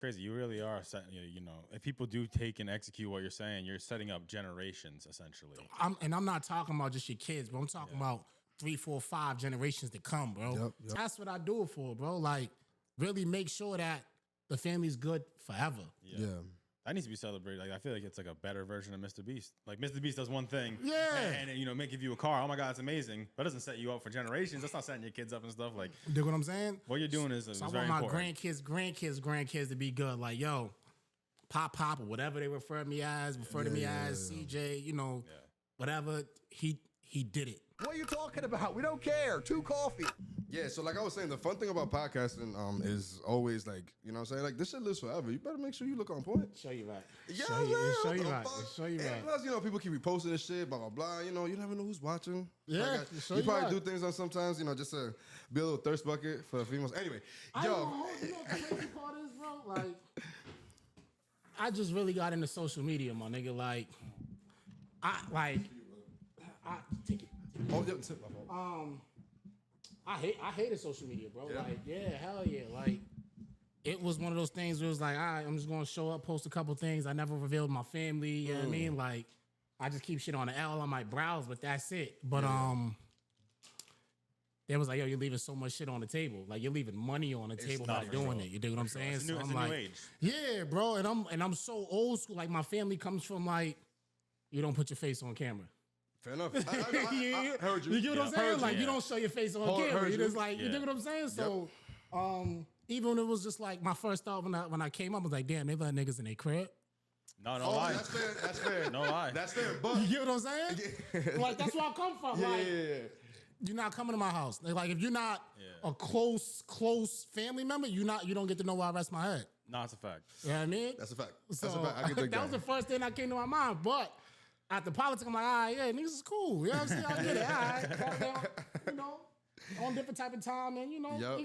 Crazy. You really are setting, if people do take and execute what you're saying, you're setting up generations essentially. I'm not talking about just your kids, but I'm talking about 3, 4, 5 generations to come, bro. Yep. That's what I do it for, bro. Like, really make sure that the family's good forever. Yeah. That needs to be celebrated. Like I feel like it's like a better version of Mr. Beast. Like Mr. Beast does one thing, and may give you a car. Oh my God, it's amazing. But it doesn't set you up for generations. That's not setting your kids up and stuff. Like, you dig what I'm saying? What you're doing is so I very want my important. grandkids to be good. Like, yo, Pop, or whatever they refer to me as, CJ, whatever. He did it. What are you talking about? We don't care. 2 coffee. Yeah, so like I was saying, the fun thing about podcasting is always like, you know what I'm saying? Like, this shit lives forever. You better make sure you look on point. Show you right. Yeah, Show you right. And plus, plus, people keep reposting this shit, blah, blah, blah. You never know who's watching. Yeah, you probably do things on sometimes, just to be a little thirst bucket for the females. Anyway, you know what the crazy part is, bro? Like, I just really got into social media, my nigga. Like, I take it. Oh, yeah, I hated social media, bro. Yeah. Like, hell yeah. Like, it was one of those things where it was like, all right, I'm just gonna show up, post a couple things. I never revealed my family. You know what I mean? Like, I just keep shit on the L. I might browse, but that's it. But they was like, yo, you're leaving so much shit on the table. Like, you're leaving money on the table by doing it. You dig what I'm saying? It's So a I'm new like, age. yeah, bro. And I'm so old school. Like, my family comes from like, you don't put your face on camera. Fair enough. I heard you. You get what I'm saying? Like, you don't show your face on camera. Heard You you. just like, you dig what I'm saying? So, even when it was just like my first thought when I came up, I was like, damn, they let niggas in their crib. No lie. That's fair. No lie. That's fair. But You get what I'm saying? Like, that's where I come from. yeah. You're not coming to my house. Like, if you're not a close family member, you don't get to know where I rest my head. No, it's a fact. You know what I mean? That's a fact. So, That's a fact. I can dig that was the first thing that came to my mind. But after politics, I'm like, all right, yeah, niggas is cool. You know what I'm saying? I get it. All right, calm down, on different type of time. And,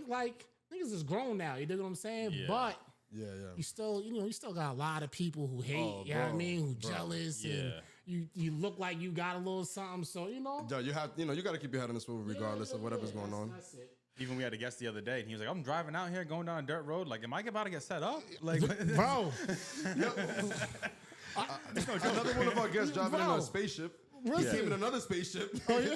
like, niggas is grown now. You dig what I'm saying? Yeah. But Yeah. you still got a lot of people who hate, you know what I mean? Who jealous, and you look like you got a little something. So, Yo, you got to keep your head on the swivel regardless of whatever's going on. That's it. Even we had a guest the other day, and he was like, I'm driving out here, going down a dirt road. Like, am I about to get set up? Like, Bro. Another one of our guests driving in a spaceship. He came in another spaceship. Oh, yeah?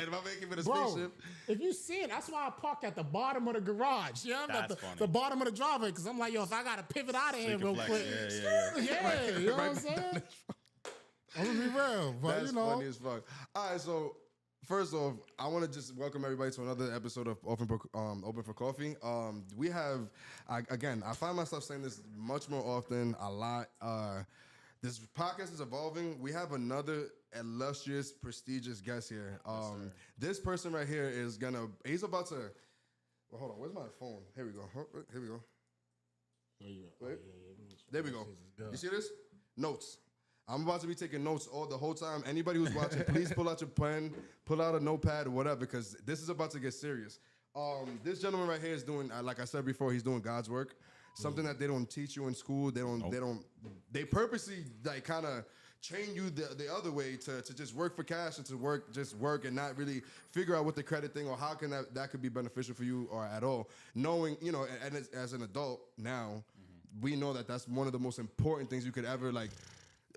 My man came in a Bro, spaceship. if you see it, that's why I parked at the bottom of the garage. Yeah, That's funny. the bottom of the driveway, because I'm like, yo, if I gotta pivot out of here real flex. quick, Yeah. you know what I'm saying? I'm gonna be real, but That's funny as fuck. All right, so first off, I want to just welcome everybody to another episode of Open for Coffee. We have, again, I find myself saying this much more often, a lot. This podcast is evolving. We have another illustrious, prestigious guest here. This person right here he's about to, well, hold on, where's my phone? Here we go. Wait. There we go. You see this? Notes. I'm about to be taking notes the whole time. Anybody who's watching, please pull out your pen, pull out a notepad or whatever, because this is about to get serious. This gentleman right here is doing, like I said before, he's doing God's work. Something that they don't teach you in school. They purposely like kind of train you the other way to just work for cash and to work and not really figure out what the credit thing or how can that could be beneficial for you or at all. Knowing, and as an adult now, we know that that's one of the most important things you could ever like.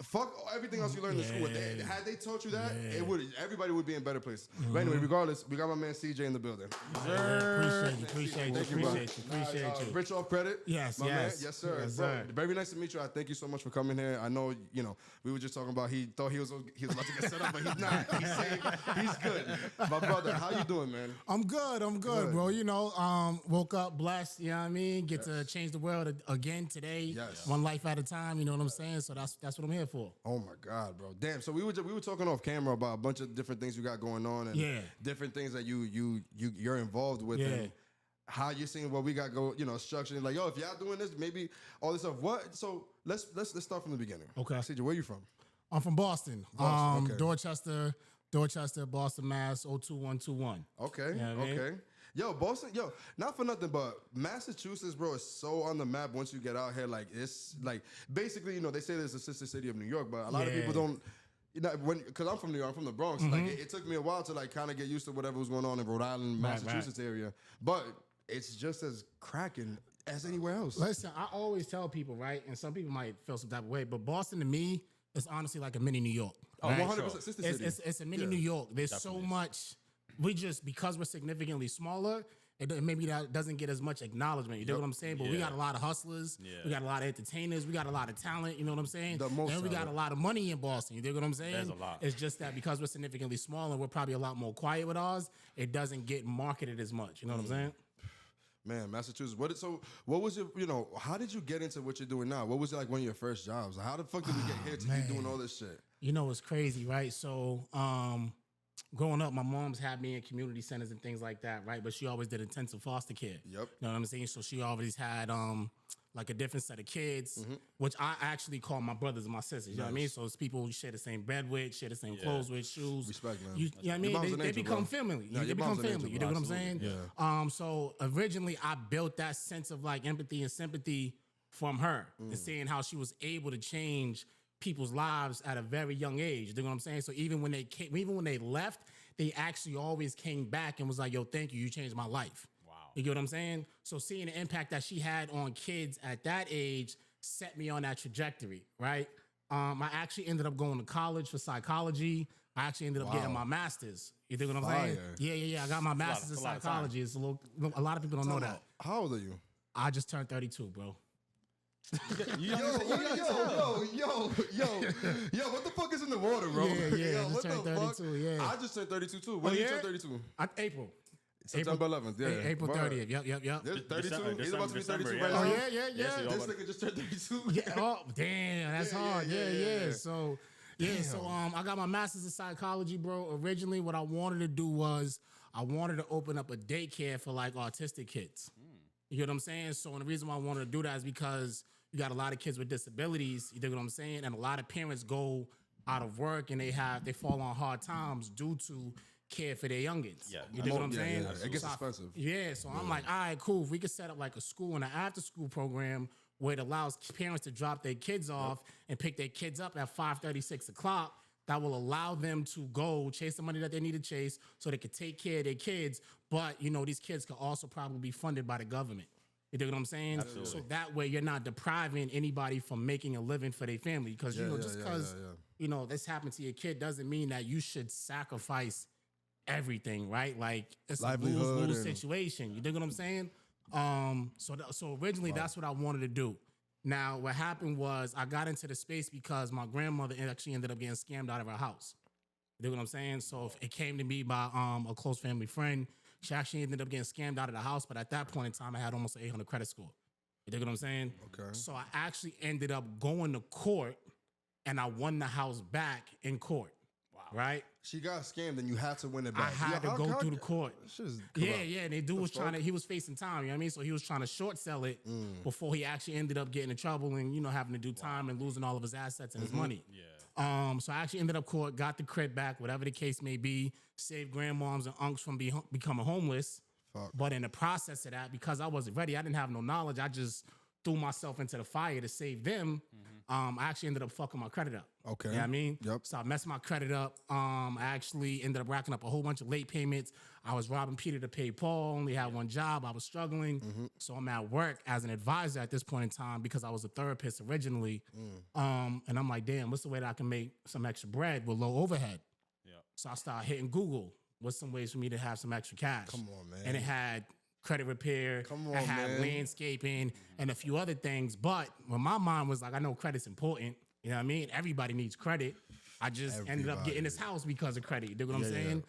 Fuck everything else you learned in school. Had they taught you that, everybody would be in a better place. But anyway, regardless, we got my man CJ in the building. Appreciate you. Rich off credit. Yes, my yes. man. Yes, sir. Yes, Bro, sir. very nice to meet you. I thank you so much for coming here. I know, we were just talking about he thought he was about to get set up, but he's not. He's safe. He's good. My brother, how you doing, man? I'm good, bro. Woke up blessed, you know what I mean? Get to change the world again today. Yes. One life at a time, you know what I'm saying? So that's what I'm here for. Oh my God, bro! Damn. So we were talking off camera about a bunch of different things you got going on and different things that you're involved with and how you're seeing what we got structured. Like, yo, if y'all doing this, maybe all this stuff. What? So let's start from the beginning. Okay. CJ, where you from? I'm from Boston. Okay. Dorchester, Boston, Mass. 02121. Okay. You know what I mean? Okay. Yo, Boston, not for nothing, but Massachusetts, bro, is so on the map once you get out here. Like, it's like, basically, they say there's a sister city of New York, but a lot of people don't, because I'm from New York, I'm from the Bronx. Like, it took me a while to, like, kind of get used to whatever was going on in Rhode Island, Massachusetts area. But it's just as cracking as anywhere else. Listen, I always tell people, right, and some people might feel some type of way, but Boston to me is honestly like a mini New York. Right? 100% sister city. It's a mini New York. There's so much. Because we're significantly smaller, maybe that doesn't get as much acknowledgement. You know what I'm saying? But we got a lot of hustlers. Yeah. We got a lot of entertainers. We got a lot of talent. You know what I'm saying? And we got a lot of money in Boston. You know what I'm saying? There's a lot. It's just that because we're significantly smaller, we're probably a lot more quiet with ours. It doesn't get marketed as much. You know what I'm saying? Man, Massachusetts. What was your, how did you get into what you're doing now? What was it like one of your first jobs? How the fuck did we get here to you doing all this shit? You know, it's crazy, right? So, growing up, my mom's had me in community centers and things like that, right? But she always did intensive foster care. Yep. You know what I'm saying? So she always had like a different set of kids, which I actually call my brothers and my sisters. You know what I mean? So it's people you share the same bed with, share the same clothes with, shoes. Respect, man. You know what I mean? They become family. They become family. You know what I'm saying? Yeah. So originally I built that sense of like empathy and sympathy from her and seeing how she was able to change people's lives at a very young age. You know what I'm saying? So even when they left, they actually always came back and was like, yo, thank you. You changed my life. Wow. You get what I'm saying? So seeing the impact that she had on kids at that age set me on that trajectory, right? I actually ended up going to college for psychology. I actually ended up getting my master's. You think what I'm saying? Yeah. I got my master's in psychology. It's a lot of people don't know that. How old are you? I just turned 32, bro. Yo, what the fuck is in the water, bro? Yeah, what the fuck? 32, yeah. I just turned 32 too. When did you turn 32? April. September 11th, yeah. April 30th, yep. There's 32? He's about to be 32 December, right Oh, now? yeah. This nigga just turned 32? Yeah, oh, damn, that's hard. Yeah. So, Damn. I got my master's in psychology, bro. Originally, what I wanted to do was I wanted to open up a daycare for like autistic kids. You know what I'm saying? So, and the reason why I wanted to do that is because you got a lot of kids with disabilities. You know what I'm saying? And a lot of parents go out of work and they fall on hard times due to care for their youngins. Yeah, you know what I'm saying? Yeah. It gets expensive. So I'm like, all right, cool. If we could set up like a school and an after school program where it allows parents to drop their kids off and pick their kids up at 5:30, 6 o'clock, that will allow them to go chase the money that they need to chase so they can take care of their kids. But, these kids could also probably be funded by the government. You know what I'm saying? Absolutely. So that way you're not depriving anybody from making a living for their family. Because, just because, this happened to your kid doesn't mean that you should sacrifice everything, right? Like, it's a lose-lose situation. You dig what I'm saying? So originally that's what I wanted to do. Now, what happened was I got into the space because my grandmother actually ended up getting scammed out of her house. You dig what I'm saying? So it came to me by a close family friend. She actually ended up getting scammed out of the house, but at that point in time, I had almost an 800 credit score. You dig what I'm saying? Okay. So I actually ended up going to court, and I won the house back in court. Wow. Right? She got scammed, and you had to win it back. I had to go through the court. Yeah. And the dude was he was facing time, you know what I mean? So he was trying to short sell it before he actually ended up getting in trouble and, having to do time and losing all of his assets and his money. Yeah. So I actually ended up court, got the crib back, whatever the case may be, saved grandmoms and unks from becoming homeless. Fuck. But in the process of that, because I wasn't ready, I didn't have no knowledge. I just threw myself into the fire to save them. I actually ended up fucking my credit up. Okay. You know what I mean? Yep. So I messed my credit up. I actually ended up racking up a whole bunch of late payments. I was robbing Peter to pay Paul. Only had one job. I was struggling. So I'm at work as an advisor at this point in time because I was a therapist originally. And I'm like, damn, what's the way that I can make some extra bread with low overhead? Yeah. So I started hitting Google. What's some ways for me to have some extra cash? Come on, man. And it had credit repair. Come on, I had man. landscaping and a few other things. But when my mind was like, I know credit's important. You know what I mean? Everybody needs credit. I just ended up getting this house because of credit. You dig what I'm saying?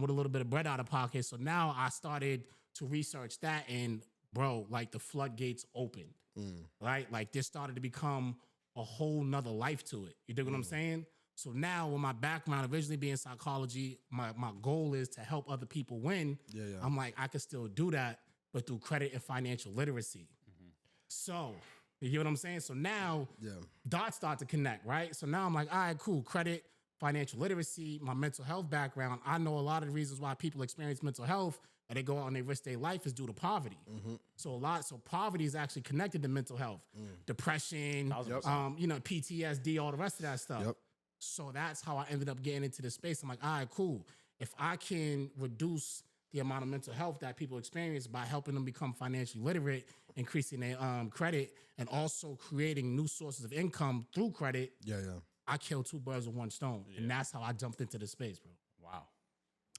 With a little bit of bread out of pocket. So now I started to research that, and bro, like the floodgates opened. Right? Like this started to become a whole nother life to it. You dig what I'm saying? So now with my background originally being psychology, my goal is to help other people win. I'm like, I could still do that, but through credit and financial literacy. So, you get what I'm saying? So now dots start to connect, right? So now I'm like, all right, cool. Credit, financial literacy, my mental health background. I know a lot of the reasons why people experience mental health and they go out and they risk their life is due to poverty. So poverty is actually connected to mental health, depression, PTSD, all the rest of that stuff. So that's how I ended up getting into the space. I'm like, all right, cool. If I can reduce the amount of mental health that people experience by helping them become financially literate increasing their credit and also creating new sources of income through credit. Yeah. I killed two birds with one stone, and that's how I jumped into the space, bro. Wow.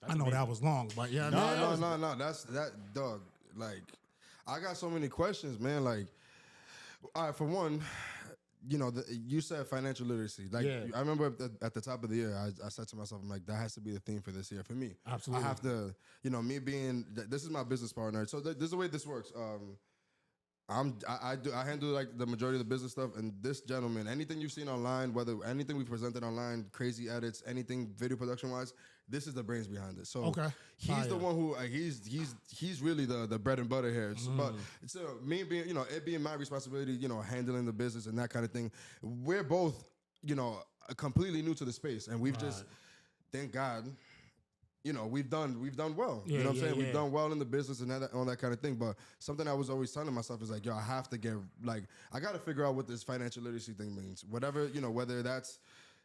I know that was long, but yeah, No. That's that, dog. Like, I got so many questions, man. Like, all right, for one, you said financial literacy. Like, I remember at the top of the year, I said to myself, I'm like, that has to be the theme for this year for me. Absolutely. I have to, me being, this is my business partner. So this is the way this works. I handle like the majority of the business stuff, and this gentleman, anything you've seen online, whether anything we presented online, crazy edits, anything video production wise, this is the brains behind it. So he's the one who he's really the bread and butter here. So, but me being it being my responsibility, handling the business and that kind of thing. We're both completely new to the space, and we've just thank God. We've done well. You know what I'm saying? We've done well in the business and all that kind of thing. But something I was always telling myself is like, yo, I have to get, like, I got to figure out what this financial literacy thing means. Whatever, whether that's,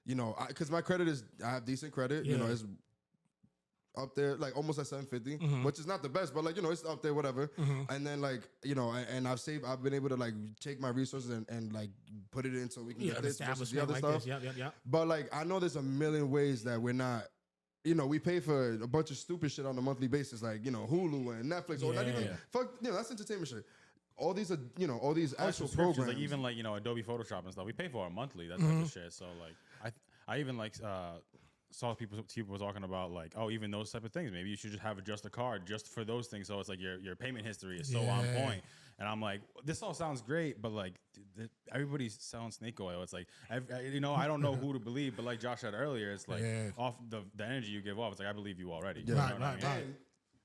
because my credit is, I have decent credit, it's up there, like almost at 750, which is not the best, but like, it's up there, whatever. And then like, and I've been able to like take my resources and like put it in so we can get this versus the other stuff. But like, I know there's a million ways that we're not, we pay for a bunch of stupid shit on a monthly basis, like, Hulu and Netflix, or not even, fuck, that's entertainment shit. All these are, all these actual programs. Like even like, Adobe Photoshop and stuff, we pay for it monthly, that type of shit. So like, I even like, saw people talking about like, oh, even those type of things, maybe you should just have just a card just for those things. So it's like your payment history is so on point. And I'm like, this all sounds great, but like everybody's selling snake oil. It's like, I don't know who to believe, but like Josh said earlier, it's like off the energy you give off. It's like, I believe you already. Yeah. Right.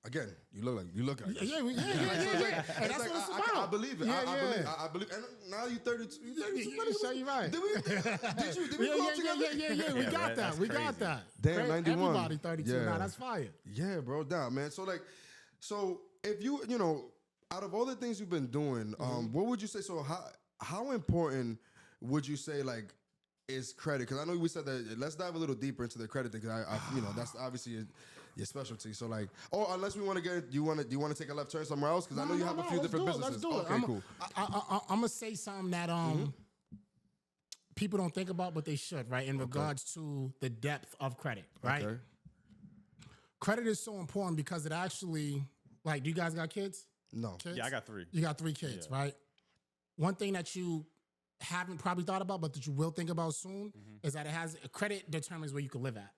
Again, you look like us. Yeah. And that's like, what it's about. I believe it. I believe. And now you're 32. You're right. Did we go together? Yeah. We got that. We got that. Damn, 91. Everybody 32 now. That's fire. Yeah, bro. Damn, man. So if you, out of all the things you've been doing, what would you say? So how important would you say like is credit? Because I know we said that. Let's dive a little deeper into the credit thing. Because that's obviously your specialty. So like, or unless we want to get, do you want to take a left turn somewhere else? Because I know you have a few different businesses. Let's do it. Okay, cool. I'm gonna say something that people don't think about, but they should, right? In regards to the depth of credit, right? Okay. Credit is so important because it actually, like, do you guys got kids? No. Kids? Yeah, I got 3. You got 3 kids, right? One thing that you haven't probably thought about, but that you will think about soon, is that credit determines where you can live at.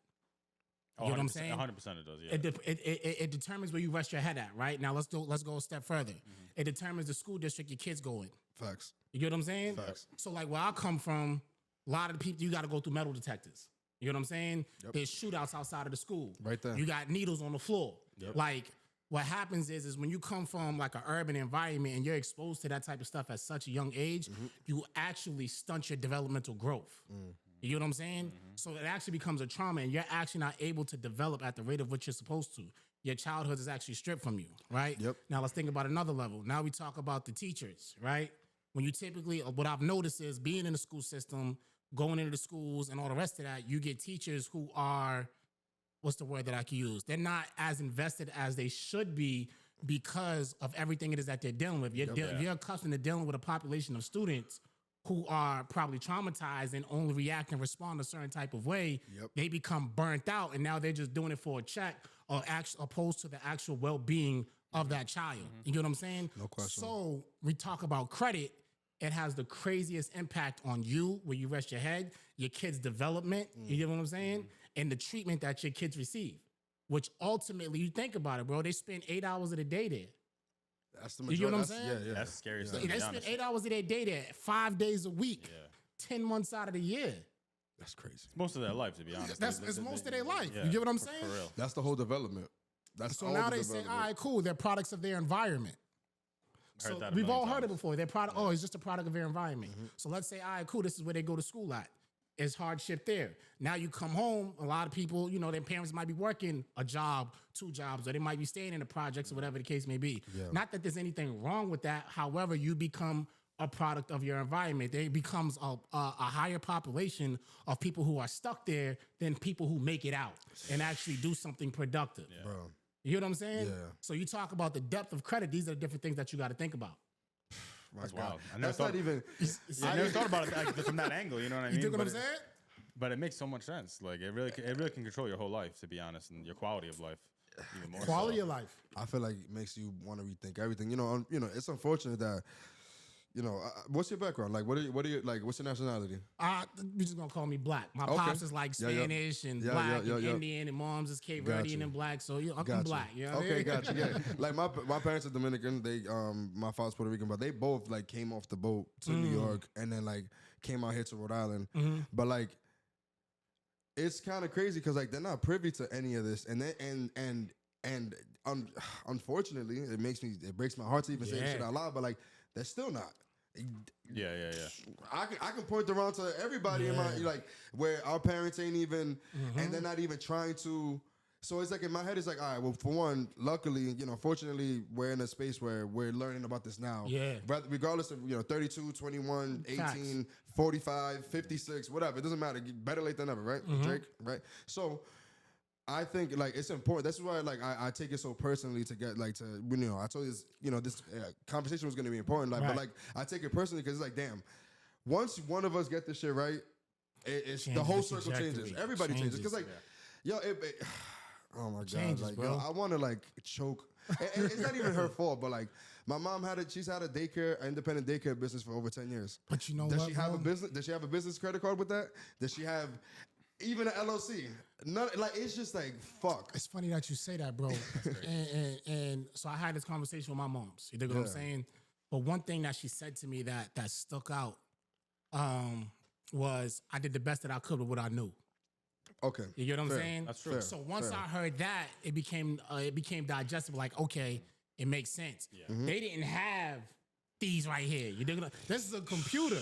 You know what I'm saying? 100% it does, yeah. It determines where you rest your head at, right? Now let's go a step further. It determines the school district your kids go in. Facts. You get what I'm saying? Facts. So like where I come from, a lot of the people, you got to go through metal detectors. You know what I'm saying? Yep. There's shootouts outside of the school. Right there. You got needles on the floor. Yep. Like what happens is when you come from like an urban environment and you're exposed to that type of stuff at such a young age, you actually stunt your developmental growth. You know what I'm saying? So it actually becomes a trauma and you're actually not able to develop at the rate of which you're supposed to. Your childhood is actually stripped from you, right? Yep. Now let's think about another level. Now we talk about the teachers, right? When you typically, what I've noticed is being in the school system, going into the schools and all the rest of that, you get teachers who are, what's the word that I can use? They're not as invested as they should be because of everything it is that they're dealing with. You're accustomed to dealing with a population of students who are probably traumatized and only react and respond a certain type of way. They become burnt out and now they're just doing it for a check or opposed to the actual well-being of that child. You get what I'm saying? No question. So we talk about credit. It has the craziest impact on you, where you rest your head, your kids' development, you get what I'm saying? And the treatment that your kids receive, which ultimately, you think about it, bro, they spend 8 hours of the day there. That's the majority. You get what I'm saying? Yeah. That's scary stuff. They spend 8 hours of their day there, 5 days a week, 10 months out of the year. That's crazy. It's most of their life, to be honest. It's most of their life. You get what I'm saying? For real. That's the whole development. So now they say, all right, cool, they're products of their environment. So we've all heard it before. They're product. Oh, it's just a product of their environment. So let's say, all right, cool. This is where they go to school at. It's hardship there. Now you come home. A lot of people, their parents might be working a job, 2 jobs, or they might be staying in the projects or whatever the case may be. Not that there's anything wrong with that. However, you become a product of your environment. There becomes a higher population of people who are stuck there than people who make it out and actually do something productive. Bro. You know what I'm saying? Yeah. So you talk about the depth of credit. These are the different things that you got to think about. That's wild. That's not even. I never thought about it from that angle. You know what I mean? You dig what I'm saying? But it makes so much sense. Like it really can control your whole life, to be honest, and your quality of life even more. Quality of life. I feel like it makes you want to rethink everything. It's unfortunate that. What's your background? Like, what are you like? What's your nationality? You're just gonna call me black. My pops is like Spanish and black and Indian, and mom's is Cape Verdean and black. So I'm black. You know what I mean? Gotcha. Yeah, like my parents are Dominican. They my father's Puerto Rican, but they both like came off the boat to New York and then like came out here to Rhode Island. But like, it's kind of crazy because like they're not privy to any of this, and unfortunately, it breaks my heart to even say this shit out loud. But like, they're still not. Yeah. I can point around to everybody in my like where our parents ain't even, and they're not even trying to. So it's like in my head, it's like, all right, well, for one, luckily, fortunately, we're in a space where we're learning about this now. Yeah. Regardless of 32, 21, 18, Facts. 45, 56, whatever, it doesn't matter. Better late than never, right? Drake, right? So. I think like it's important. That's why like I take it so personally to get like to I told you this this conversation was going to be important. Like, but like I take it personally because it's like damn, once one of us get this shit right, it's the whole circle changes. Everybody changes because like oh my god, like bro. I want to like choke. And it's not even her fault, but like my mom she's had an independent daycare business for over 10 years. But you know does what? she have a business? Does she have a business credit card with that? Does she have even an LLC? None, like it's just like fuck. It's funny that you say that, bro. and so I had this conversation with my moms. You dig what I'm saying? But one thing that she said to me that stuck out was I did the best that I could with what I knew. Okay, you get what I'm saying? That's true. So once I heard that, it became digestible. Like okay, it makes sense. Yeah. They didn't have these right here. You dig what this is a computer.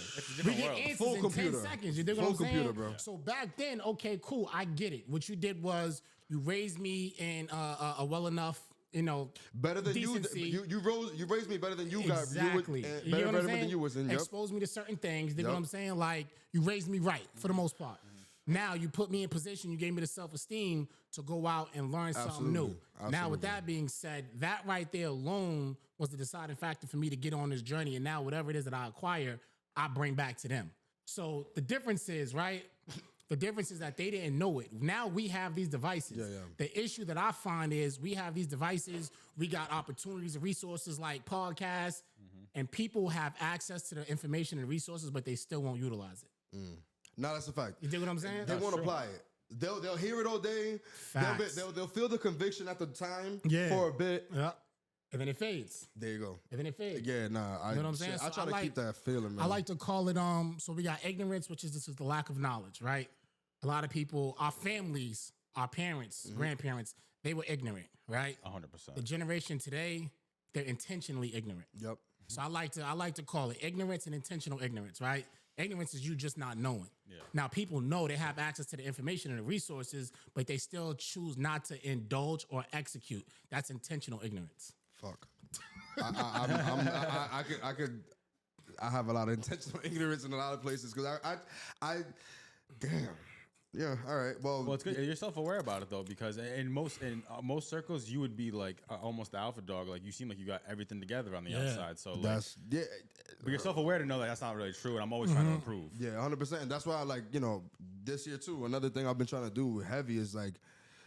We get answers Full in computer. 10 seconds. You dig what I'm saying? Computer, bro. So back then, okay, cool, I get it. What you did was you raised me in a well enough, better than decency. you raised me better than you got. Exactly. You better than you was in. Exposed me to certain things. You dig what I'm saying? Like you raised me right for the most part. Now you put me in position. You gave me the self-esteem to go out and learn something new. Now, with that being said, that right there alone was the deciding factor for me to get on this journey. And now, whatever it is that I acquire, I bring back to them. So the difference is, right? The difference is that they didn't know it. Now we have these devices. The issue that I find is we have these devices. We got opportunities and resources like podcasts, and people have access to the information and resources, but they still won't utilize it. No, that's a fact. You dig what I'm saying? They won't apply it. They'll hear it all day. They'll feel the conviction at the time for a bit. Yeah. And then it fades. There you go. And then it fades. Yeah, nah. You know what I'm saying? I try to keep that feeling, man. I like to call it so we got ignorance, which is the lack of knowledge, right? A lot of people, our families, our parents, grandparents, they were ignorant, right? 100%. The generation today, they're intentionally ignorant. Yep. So I like to call it ignorance and intentional ignorance, right? Ignorance is you just not knowing. Yeah. Now, people know they have access to the information and the resources, but they still choose not to indulge or execute. That's intentional ignorance. Fuck. I have a lot of intentional ignorance in a lot of places because I damn. Yeah, all right. Well, it's good. You're self-aware about it though, because in most circles, you would be like almost the alpha dog. Like you seem like you got everything together on the outside. So that's but you're self-aware to know that that's not really true, and I'm always trying to improve. Yeah, 100%. And that's why, like this year too. Another thing I've been trying to do heavy is like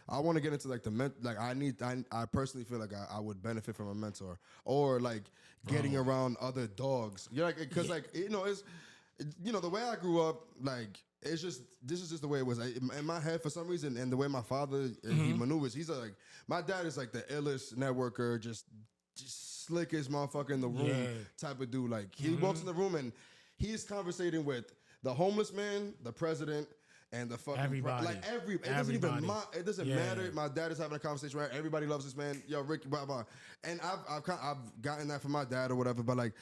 I want to get into like I personally feel like I would benefit from a mentor or like getting around other dogs. You're like because it's the way I grew up like. This is just the way it was. In my head, for some reason, and the way my father he maneuvers, he's like, my dad is like the illest networker, just slickest motherfucker in the room type of dude. Like he walks in the room and he's conversating with the homeless man, the president, and the fucking everybody. It doesn't matter. My dad is having a conversation where everybody loves this man. Yo, Ricky, blah blah. And I've gotten that from my dad or whatever. But like.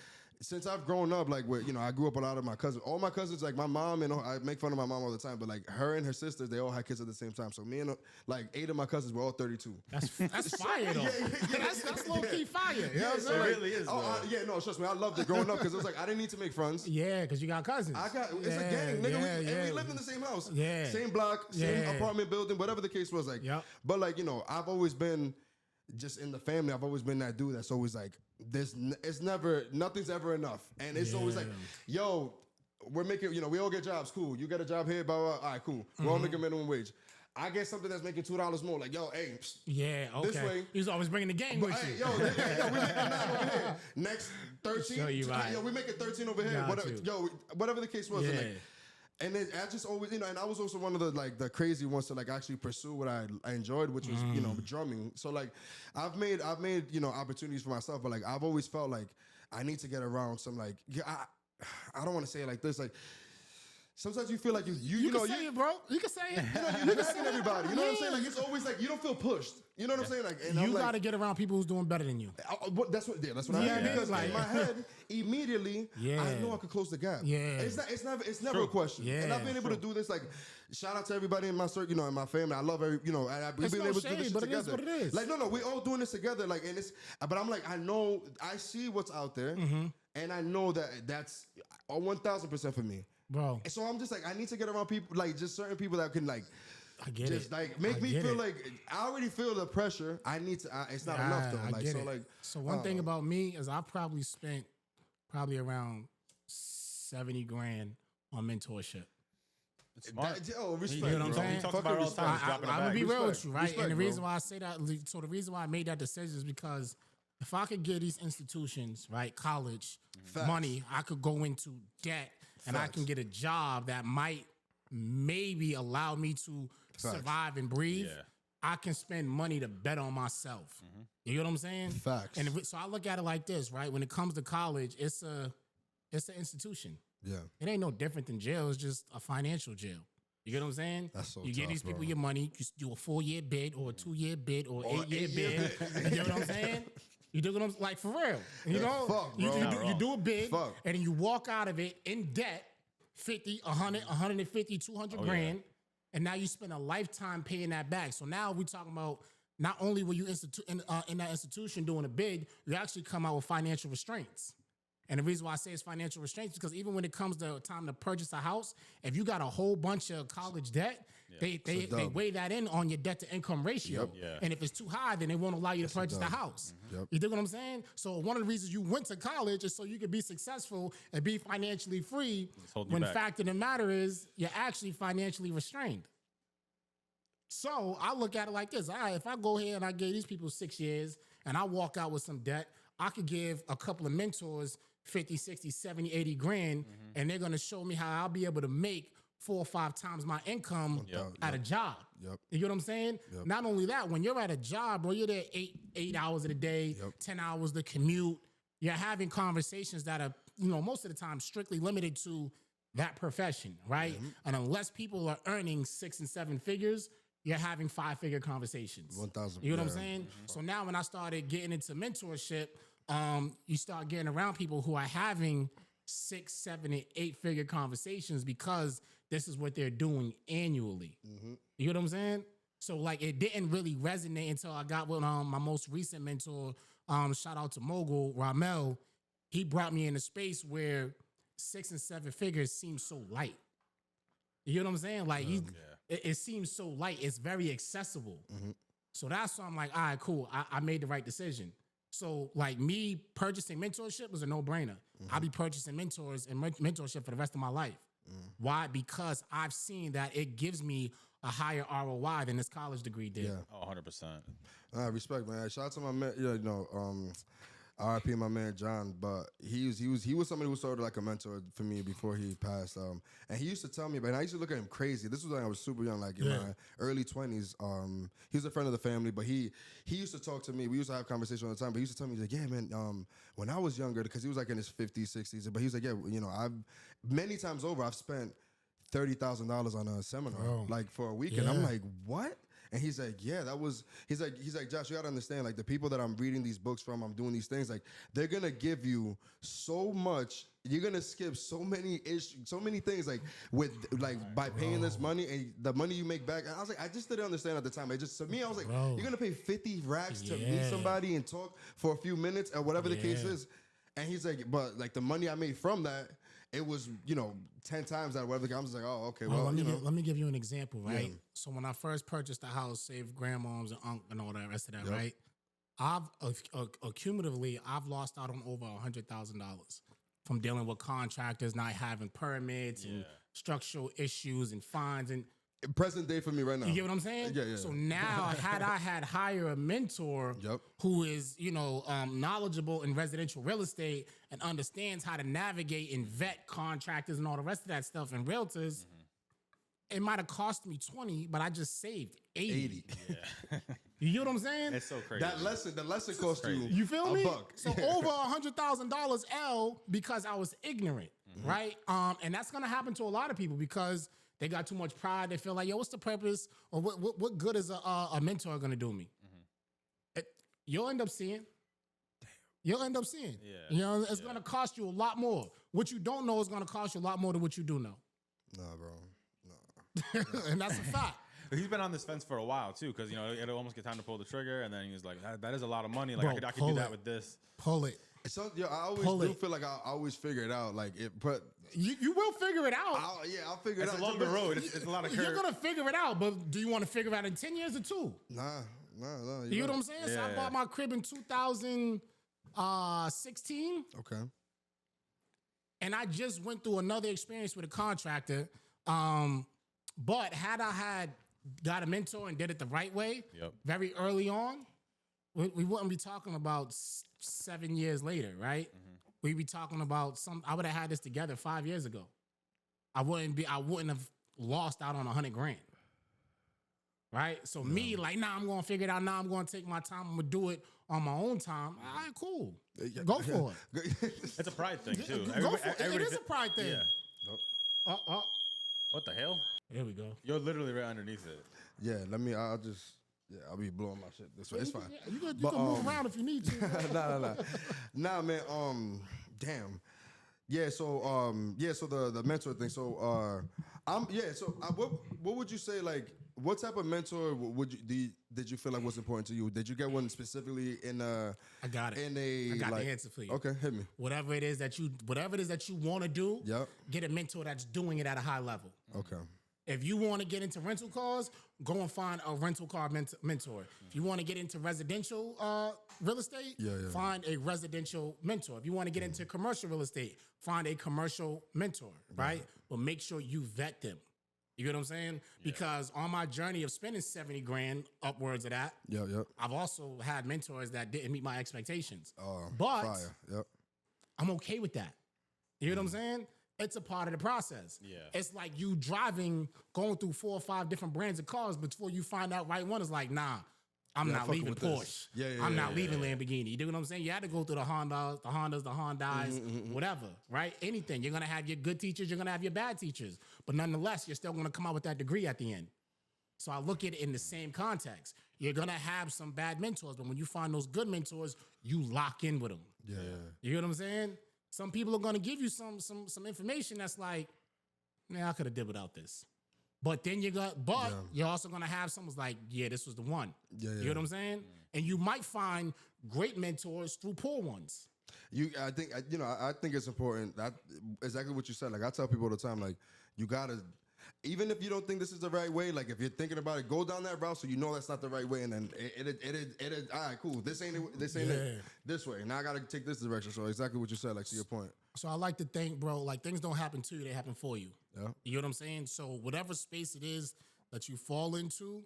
Since I've grown up, like, where, I grew up with a lot of my cousins. All my cousins, like, my mom, I make fun of my mom all the time, but, like, her and her sisters, they all had kids at the same time. So me and, like, 8 of my cousins were all 32. That's fire, though. That's low-key fire. You know what I'm saying? It really is, no, trust me. I loved it growing up because it was like, I didn't need to make friends. Yeah, because you got cousins. It's a gang, nigga. We lived in the same house. Yeah. Same block, same apartment building, whatever the case was. Like, but, like, I've always been just in the family. I've always been that dude that's always, like, nothing's ever enough, and it's always like, yo, we're making, we all get jobs, cool. You get a job here, blah blah. All right, cool. We're all making minimum wage. I get something that's making $2 more. Like, yo, hey, this way. He's always bringing the game with you. Yo, we making 9 over here. Next 13. Yo, we making 13 over here. Whatever the case was. Yeah. And then I just always, and I was also one of the crazy ones to actually pursue what I enjoyed, which was drumming. So I've made opportunities for myself, but I've always felt like I need to get around some I don't want to say it like this, sometimes you feel like you can say it, bro. You can say it. You can say everybody. You know what I'm saying? It's always you don't feel pushed. You know what I'm saying? And you got to get around people who's doing better than you. That's what I mean. Because in my head, immediately, I know I could close the gap. Yeah. It's never a question. Yeah. And I've been able to do this. Shout out to everybody in my circle, in my family. I love we've been able to do this shit together. It is what it is. No, we all doing this together. But I'm I know, I see what's out there, and I know that's 1,000% for me. Bro. So I'm just I need to get around people, just certain people that can I get just it. Make me feel I already feel the pressure. I need to. It's not enough though. I get it. So one thing about me is I probably spent around 70 grand on mentorship. Smart. Respect. You know what I'm saying? He talks about it all the time. I'm gonna be real with you, right? Respect, and the bro. reason why I say that, so the reason why I made that decision is because if I could get these institutions, right, college money, I could go into debt and I can get a job that might maybe allow me to survive and breathe. Yeah. I can spend money to bet on myself. You know what I'm saying? Facts. And so I look at it like this, right? When it comes to college, it's an institution. Yeah. It ain't no different than jail. It's just a financial jail. You get what I'm saying? That's so You give tough, these people bro. your money. You do a 4-year bid or a 2-year bid or 8-year bid. You get what I'm saying? You do what I'm for real. You know, fuck, you bro. do a bid Fuck. and then you walk out of it in debt, 50, 100, 150, 200 grand. And now you spend a lifetime paying that back. So now we're talking about not only were you in that institution doing a bid, you actually come out with financial restraints. And the reason why I say it's financial restraints is because even when it comes to time to purchase a house, if you got a whole bunch of college debt, they weigh that in on your debt to income ratio. Yep. Yeah. And if it's too high, then they won't allow you to purchase the house. Yep. You dig what I'm saying? So one of the reasons you went to college is so you could be successful and be financially free. hold you When back. fact of the matter is you're actually financially restrained. So I look at it like this. All right, if I go here and I give these people 6 years and I walk out with some debt, I could give a couple of mentors 50, 60, 70, 80 grand, and they're going to show me how I'll be able to make 4 or 5 times my income at a job. Yep. You get what I'm saying? Yep. Not only that, when you're at a job, bro, you're there 8 hours of the day, 10 hours the commute. You're having conversations that are, most of the time strictly limited to that profession, right? And unless people are earning 6 and 7 figures, you're having 5-figure conversations. 1,000. You know what I'm saying? So now when I started getting into mentorship, you start getting around people who are having 6, 7, and 8-figure conversations because this is what they're doing annually. You know what I'm saying? So it didn't really resonate until I got with my most recent mentor. Shout out to Mogul Ramel. He brought me in a space where 6 and 7 figures seem so light. You know what I'm saying? It seems so light. It's very accessible. So that's why I'm like, all right, cool. I made the right decision. So me purchasing mentorship was a no-brainer. I'll be purchasing mentors and mentorship for the rest of my life. Why? Because I've seen that it gives me a higher ROI than this college degree did. Yeah. Oh, 100%. Respect, man. Shout out to my man, RIP my man John, but he was somebody who started like a mentor for me before he passed. And he used to tell me, and I used to look at him crazy. This was when I was super young, in my early 20s. He was a friend of the family, but he used to talk to me. We used to have conversations all the time, but he used to tell me, he's like, yeah, man, when I was younger, because he was in his 50s, 60s, but he was like, yeah, I've many times over, I've spent $30,000 on a seminar, for a weekend. I'm like, what? And he's like, yeah, he's like, Josh, you gotta understand, the people that I'm reading these books from, I'm doing these things, they're gonna give you so much, you're gonna skip so many things, by paying this money and the money you make back. And I was like, I just didn't understand at the time. To me, I was like, you're gonna pay 50 racks to meet somebody and talk for a few minutes or whatever the case is. And he's like, but the money I made from that, it was, 10 times that, whatever. I was like, oh, okay, well, let me give you an example, right? So when I first purchased the house, saved grandmoms and uncle and all that rest of that, right? I've cumulatively I've lost out on over $100,000 from dealing with contractors not having permits and structural issues and fines and present day for me right now. You get what I'm saying? Yeah. So now, had I had hire a mentor who is, knowledgeable in residential real estate and understands how to navigate and vet contractors and all the rest of that stuff and realtors, it might have cost me 20, but I just saved 80. Yeah. You get what I'm saying? It's so crazy. The lesson cost you. You feel me? $1. So over $100,000 L because I was ignorant, right? And that's gonna happen to a lot of people because they got too much pride. They feel like, yo, what's the purpose? Or what good is a mentor gonna do me? You'll end up seeing. You'll end up seeing. Yeah. It's gonna cost you a lot more. What you don't know is gonna cost you a lot more than what you do know. Nah, bro. Nah. And that's a fact. He's been on this fence for a while too, because it'll almost get time to pull the trigger, and then he was like, "That is a lot of money. Like Bro, I could do that with this." Pull it. So I always feel like I always figure it out. Like but you will figure it out. I'll figure it out. It's along the road. It's a lot of curves. You're gonna figure it out, but do you want to figure it out in 10 years or 2? Nah. You know what I'm saying? So I bought my crib in 2016. Okay. And I just went through another experience with a contractor. But had I had got a mentor and did it the right way, very early on, we wouldn't be talking about 7 years later, right? We'd be talking about I would have had this together 5 years ago. I wouldn't have lost out on $100,000. Right? So me, I'm gonna figure it out. Now I'm gonna take my time. I'm gonna do it on my own time. All right, cool. Go for it. It's a pride thing too. Go for it. It is a pride thing. Yeah. What the hell? There we go. You're literally right underneath it. Yeah, I'll be blowing my shit this way. It's fine. You can move around if you need to. Nah, man. Damn. Yeah, so the mentor thing. So what would you say, like, what type of mentor did you feel like was important to you? Did you get one specifically in I got it. I got the answer for you. Okay, hit me. Whatever it is that you want to do, get a mentor that's doing it at a high level. Okay. If you want to get into rental cars, go and find a rental car mentor. If you want to get into residential real estate, find a residential mentor. If you want to get into commercial real estate, find a commercial mentor, right? But make sure you vet them. You get what I'm saying? Because on my journey of spending $70,000 upwards of that, I've also had mentors that didn't meet my expectations. But fire. I'm okay with that. You know what I'm saying? It's a part of the process. Yeah. It's like you going through 4 or 5 different brands of cars before you find out right one is like, nah, I'm not leaving Porsche. I'm not leaving Lamborghini. You know what I'm saying? You had to go through the Hondas, the Hyundais, whatever, right? Anything. You're going to have your good teachers. You're going to have your bad teachers. But nonetheless, you're still going to come out with that degree at the end. So I look at it in the same context. You're going to have some bad mentors, but when you find those good mentors, you lock in with them. Yeah. You know what I'm saying? Some people are going to give you some information that's like, man, I could have did without this. But then you're also going to have someone's like, yeah, this was the one. You know what I'm saying? And you might find great mentors through poor ones. I think it's important. That exactly what you said. Like I tell people all the time, like you gotta, even if you don't think this is the right way, like if you're thinking about it, go down that route so you know that's not the right way, and then it all right, cool. This ain't it this way. Now I gotta take this direction. So exactly what you said, like to your point. So I like to think, bro, like things don't happen to you, they happen for you. Yeah. You know what I'm saying? So whatever space it is that you fall into,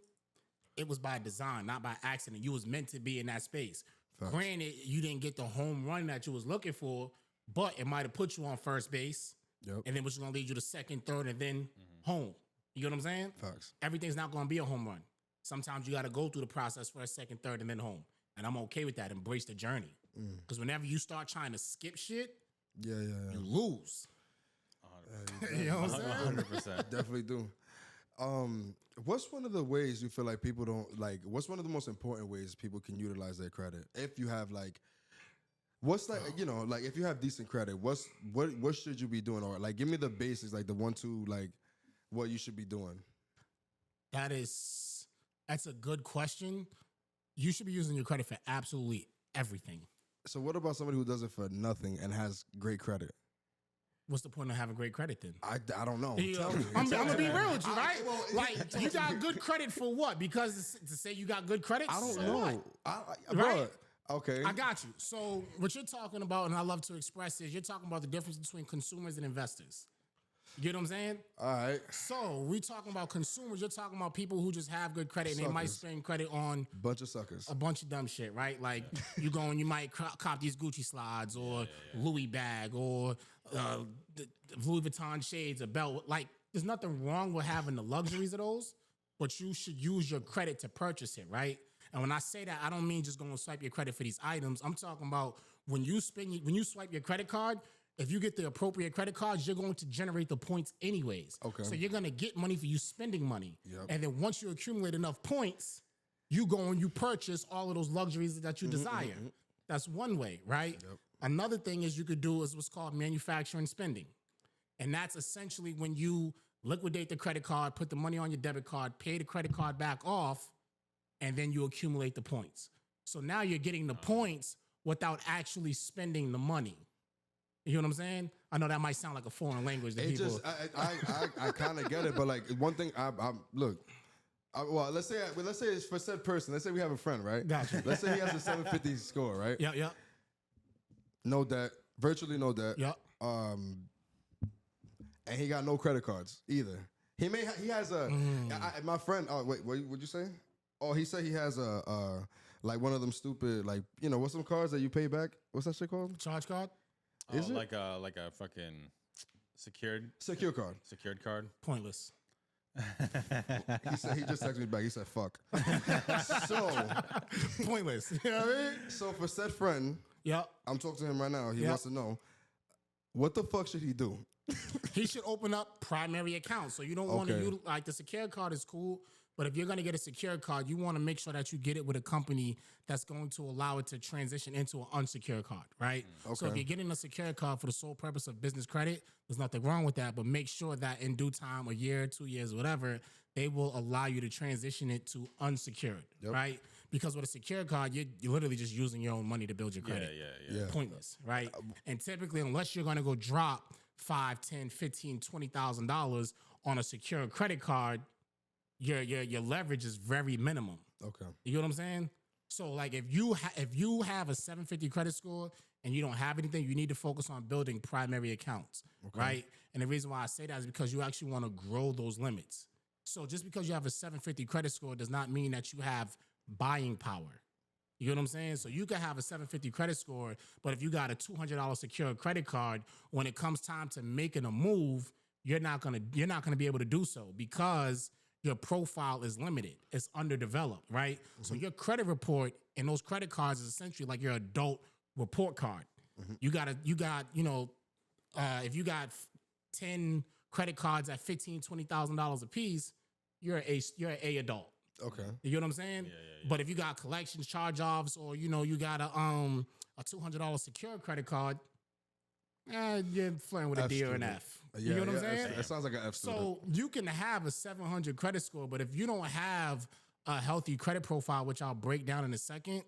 it was by design, not by accident. You was meant to be in that space. Facts. Granted, you didn't get the home run that you was looking for, but it might have put you on first base. Yep. And then which is going to lead you to second, third, and then home. You know what I'm saying? Facts. Everything's not going to be a home run. Sometimes you got to go through the process first, second, third, and then home. And I'm okay with that. Embrace the journey. Because whenever you start trying to skip shit, you lose. You know what I'm saying? 100%. Definitely do. What's one of the ways you feel like people don't like? What's one of the most important ways people can utilize their credit? If you have like, what's like, like if you have decent credit, what should you be doing? Or like, give me the basics, like the 1, 2, like what you should be doing. That's a good question. You should be using your credit for absolutely everything. So what about somebody who does it for nothing and has great credit? What's the point of having great credit then? I don't know. I'm going to be real with you, right? You got good credit for what? Because to say you got good credit? I don't know. Right? Okay. I got you. So what you're talking about, and I love to express, is you're talking about the difference between consumers and investors. You get what I'm saying? All right. So we talking about consumers. You're talking about people who just have good credit and they might spend credit on bunch of suckers, a bunch of dumb shit, right? Like you go and you might cop these Gucci slides or Louis bag or the Louis Vuitton shades, a belt. Like there's nothing wrong with having the luxuries of those, but you should use your credit to purchase it, right? And when I say that, I don't mean just going to swipe your credit for these items. I'm talking about when you swipe your credit card. If you get the appropriate credit cards, you're going to generate the points anyways. Okay. So you're going to get money for you spending money. Yep. And then once you accumulate enough points, you go and you purchase all of those luxuries that you desire. That's one way, right? Yep. Another thing is you could do is what's called manufacturing spending. And that's essentially when you liquidate the credit card, put the money on your debit card, pay the credit card back off, and then you accumulate the points. So now you're getting the points without actually spending the money. You know what I'm saying? I know that might sound like a foreign language to people. Just, I kind of get it, but like one thing, well, let's say it's for said person. Let's say we have a friend, right? Gotcha. Let's say he has a 750 score, right? Yeah. No debt, virtually no debt. Yeah. And he got no credit cards either. He has a. My friend. Oh wait, what would you say? Oh, he said he has a like one of them stupid like what's some cards that you pay back? What's that shit called? Charge card? Is it like a fucking secure card? Secured card. Pointless. He just texted me back. He said, "Fuck." So pointless. You know what I mean? So for said friend, I'm talking to him right now. He wants to know what the fuck should he do? He should open up primary accounts. So you don't want to use like the secure card is cool, but if you're going to get a secure card, you want to make sure that you get it with a company that's going to allow it to transition into an unsecured card, right? Okay. So if you're getting a secure card for the sole purpose of business credit, there's nothing wrong with that, but make sure that in due time, a year, 2 years, whatever, they will allow you to transition it to unsecured, right? Because with a secure card, you're literally just using your own money to build your credit. Yeah. Pointless, right? And typically, unless you're going to go drop $5, $10, $15, $20,000 on a secure credit card, your leverage is very minimum. Okay. You know what I'm saying? So like if you have a 750 credit score and you don't have anything, you need to focus on building primary accounts, right? And the reason why I say that is because you actually want to grow those limits. So just because you have a 750 credit score does not mean that you have buying power. You know what I'm saying? So you can have a 750 credit score, but if you got a $200 secure credit card, when it comes time to making a move, you're not gonna be able to do so because your profile is limited. It's underdeveloped, right? So your credit report and those credit cards is essentially like your adult report card. You got if you got 10 credit cards at $15,000, $20,000 a piece, you're an A adult. Okay. You know what I'm saying? Yeah. But if you got collections, charge-offs, or you got a $200 secure credit card, you're flirting with a D or an F. You know what I'm saying? That sounds like an F student. So you can have a 700 credit score, but if you don't have a healthy credit profile, which I'll break down in a second,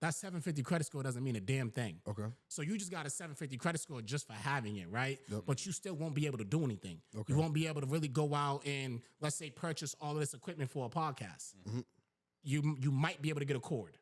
that 750 credit score doesn't mean a damn thing. Okay. So you just got a 750 credit score just for having it, right? Yep. But you still won't be able to do anything. Okay. You won't be able to really go out and, let's say, purchase all of this equipment for a podcast. You might be able to get a cord.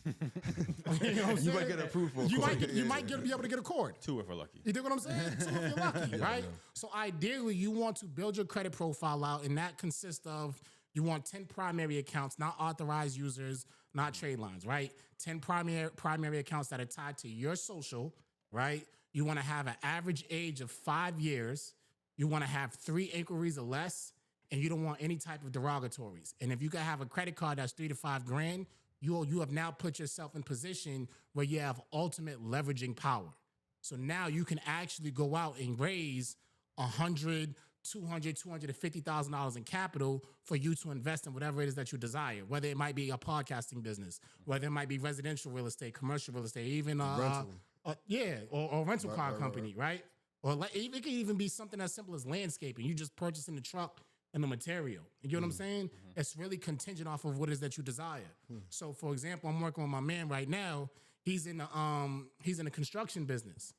You know what I'm saying? You might get approved for a you cord. might be able to get a cord. 2 if we're lucky. You dig what I'm saying? 2 if you're lucky, right? So ideally, you want to build your credit profile out, and that consists of you want 10 primary accounts, not authorized users, not trade lines, right? 10 primary accounts that are tied to your social, right? You want to have an average age of 5 years. You want to have 3 inquiries or less, and you don't want any type of derogatories. And if you can have a credit card that's $3 to $5 grand, you have now put yourself in position where you have ultimate leveraging power. So now you can actually go out and raise $100,000, $200,000, $250,000 in capital for you to invest in whatever it is that you desire. Whether it might be a podcasting business, whether it might be residential real estate, commercial real estate, even or rental car company, right? Or it could even be something as simple as landscaping. You just purchasing the truck and the material. You get what I'm saying? It's really contingent off of what it is that you desire. So, for example, I'm working with my man right now. He's in the construction business.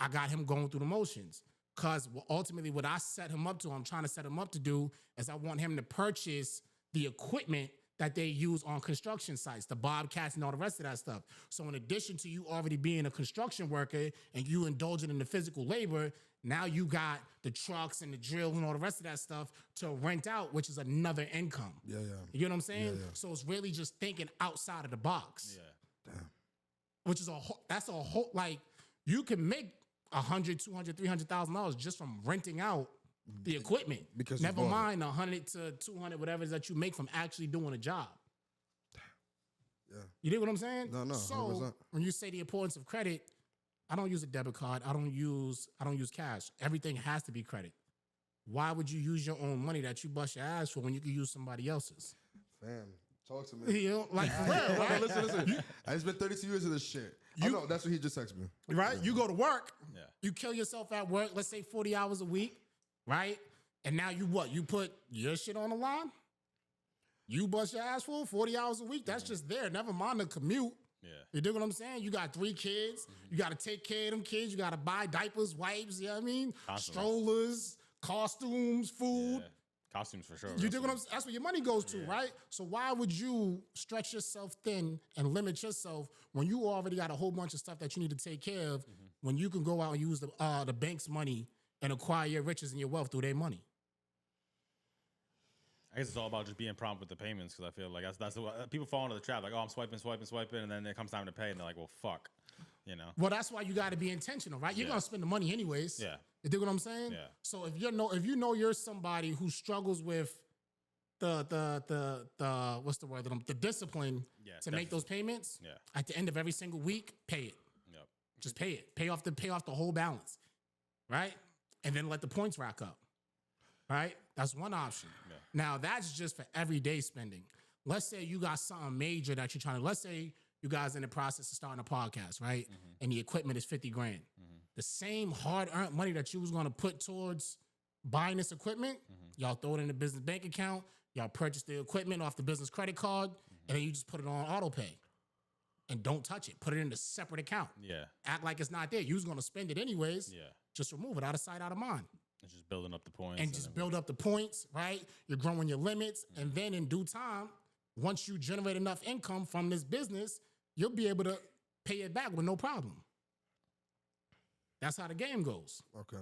I got him going through the motions because ultimately what I set him up to, I'm trying to set him up to do is I want him to purchase the equipment that they use on construction sites, the bobcats and all the rest of that stuff. So in addition to you already being a construction worker and you indulging in the physical labor, now you got the trucks and the drills and all the rest of that stuff to rent out, which is another income. Yeah. You know what I'm saying? Yeah. So it's really just thinking outside of the box. Yeah. Damn. Which is that's a whole, like, you can make $100,000, $200,000, $300,000 just from renting out the equipment. Because never mind 100 to 200, whatever it is that you make from actually doing a job. Yeah. You dig what I'm saying? No. So 100%. when you say the importance of credit, I don't use a debit card. I don't use cash. Everything has to be credit. Why would you use your own money that you bust your ass for when you can use somebody else's? Fam, talk to me. You know, like for real, right? Listen. I spent 32 years of this shit. No, that's what he just texted me. Right? You go to work. Yeah. You kill yourself at work, let's say 40 hours a week, right? And now you what? You put your shit on the line? You bust your ass for 40 hours a week? That's just there. Never mind the commute. Yeah. You dig what I'm saying? You got 3 kids. You got to take care of them kids. You got to buy diapers, wipes, you know what I mean? Constantly. Strollers, costumes, food. Yeah. Costumes for sure. You dig what I'm saying? That's where your money goes to, right? So why would you stretch yourself thin and limit yourself when you already got a whole bunch of stuff that you need to take care of when you can go out and use the bank's money and acquire your riches and your wealth through their money? I guess it's all about just being prompt with the payments because I feel like that's what people fall into the trap. Like, oh, I'm swiping, and then it comes time to pay, and they're like, well, fuck, you know. Well, that's why you got to be intentional, right? You're gonna spend the money anyways. Yeah. You dig what I'm saying? Yeah. So if you know you're somebody who struggles with the what's the word? The discipline to make those payments. Yeah. At the end of every single week, pay it. Yep. Just pay it. Pay off the whole balance, right? And then let the points rack up, right? That's one option. Yeah. Now that's just for everyday spending. Let's say you got something major that you're trying to. Let's say you guys in the process of starting a podcast, right? And the equipment is $50,000. The same hard-earned money that you was going to put towards buying this equipment, y'all throw it in the business bank account. Y'all purchase the equipment off the business credit card, and then you just put it on auto pay. And don't touch it. Put it in a separate account. Yeah. Act like it's not there. You was going to spend it anyways. Yeah. Just remove it out of sight, out of mind. It's just building up the points. And just build up the points, right? You're growing your limits. And then in due time, once you generate enough income from this business, you'll be able to pay it back with no problem. That's how the game goes. Okay.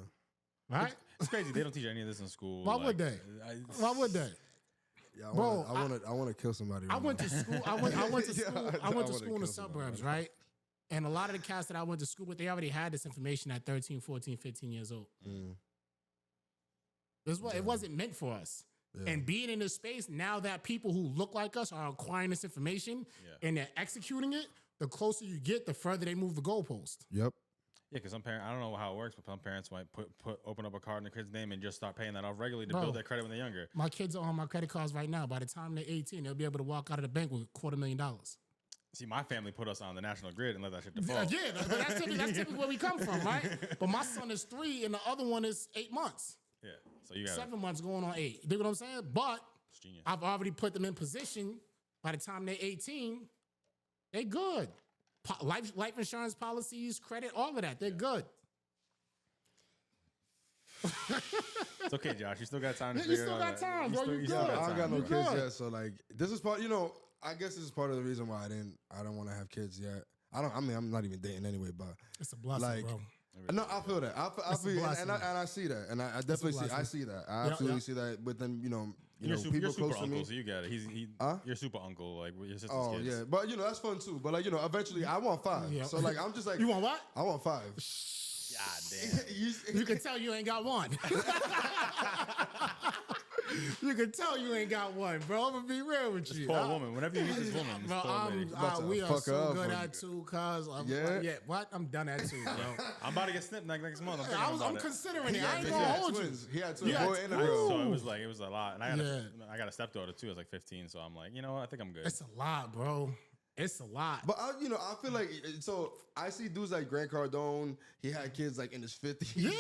Right? It's crazy. They don't teach any of this in school. Why would they? Why would they? Yeah, Bro, I want to kill somebody. I went to school. I went to school. I went to school in the kill somebody. suburbs, right? And a lot of the cats that I went to school with, they already had this information at 13, 14, 15 years old. It wasn't meant for us. Yeah. And being in this space, now that people who look like us are acquiring this information and they're executing it, the closer you get, the further they move the goalpost. Yep. Yeah, because some parents, I don't know how it works, but some parents might open up a card in the kid's name and just start paying that off regularly to build their credit when they're younger. My kids are on my credit cards right now. By the time they're 18, they'll be able to walk out of the bank with $250,000. See, my family put us on the national grid and let that shit default. Yeah, but that's typically where we come from, right? But my son is 3 and the other one is 8 months. Yeah, so you got 7 months going on 8. You dig what I'm saying? But genius. I've already put them in position. By the time they're 18, they good. Life insurance policies, credit, all of that, they're good. It's okay, Josh. You still got time to You figure still all got that. time, bro. You good. I don't got no You kids good. yet, so like this is part. I guess this is part of the reason why I don't want to have kids yet. I mean, I'm not even dating anyway, but It's a blessing, like, bro. no, I feel that. I It's a feel, blessing. and I see that, and I definitely see. I see that. I absolutely see that. But then You're people super close to uncle, me. so you got it. You're super uncle, like with your sister's Oh kids. yeah, but that's fun too. But like eventually, I want 5. Yeah. So like, I'm just like, You want what? I want 5. God damn. You can tell you ain't got one. You can tell you ain't got one, bro. I'm gonna be real with you. Poor woman. Whenever you meet this woman, this Bro, poor lady. we are fuck so up, good bro. at two, cuz. Yeah? What? I'm done at two, bro. I'm about to get snipped next month. I'm thinking about I'm it. considering it. Yeah, I ain't he gonna had hold you. twins. He had twins, Yeah, boy and a twins. girl. So it was a lot, and Yeah. I got a stepdaughter too. I was like 15, so I'm like, you know what? I think I'm good. It's a lot, bro. It's a lot. But I feel like so I see dudes like Grant Cardone. He had kids like in his 50s. Yeah.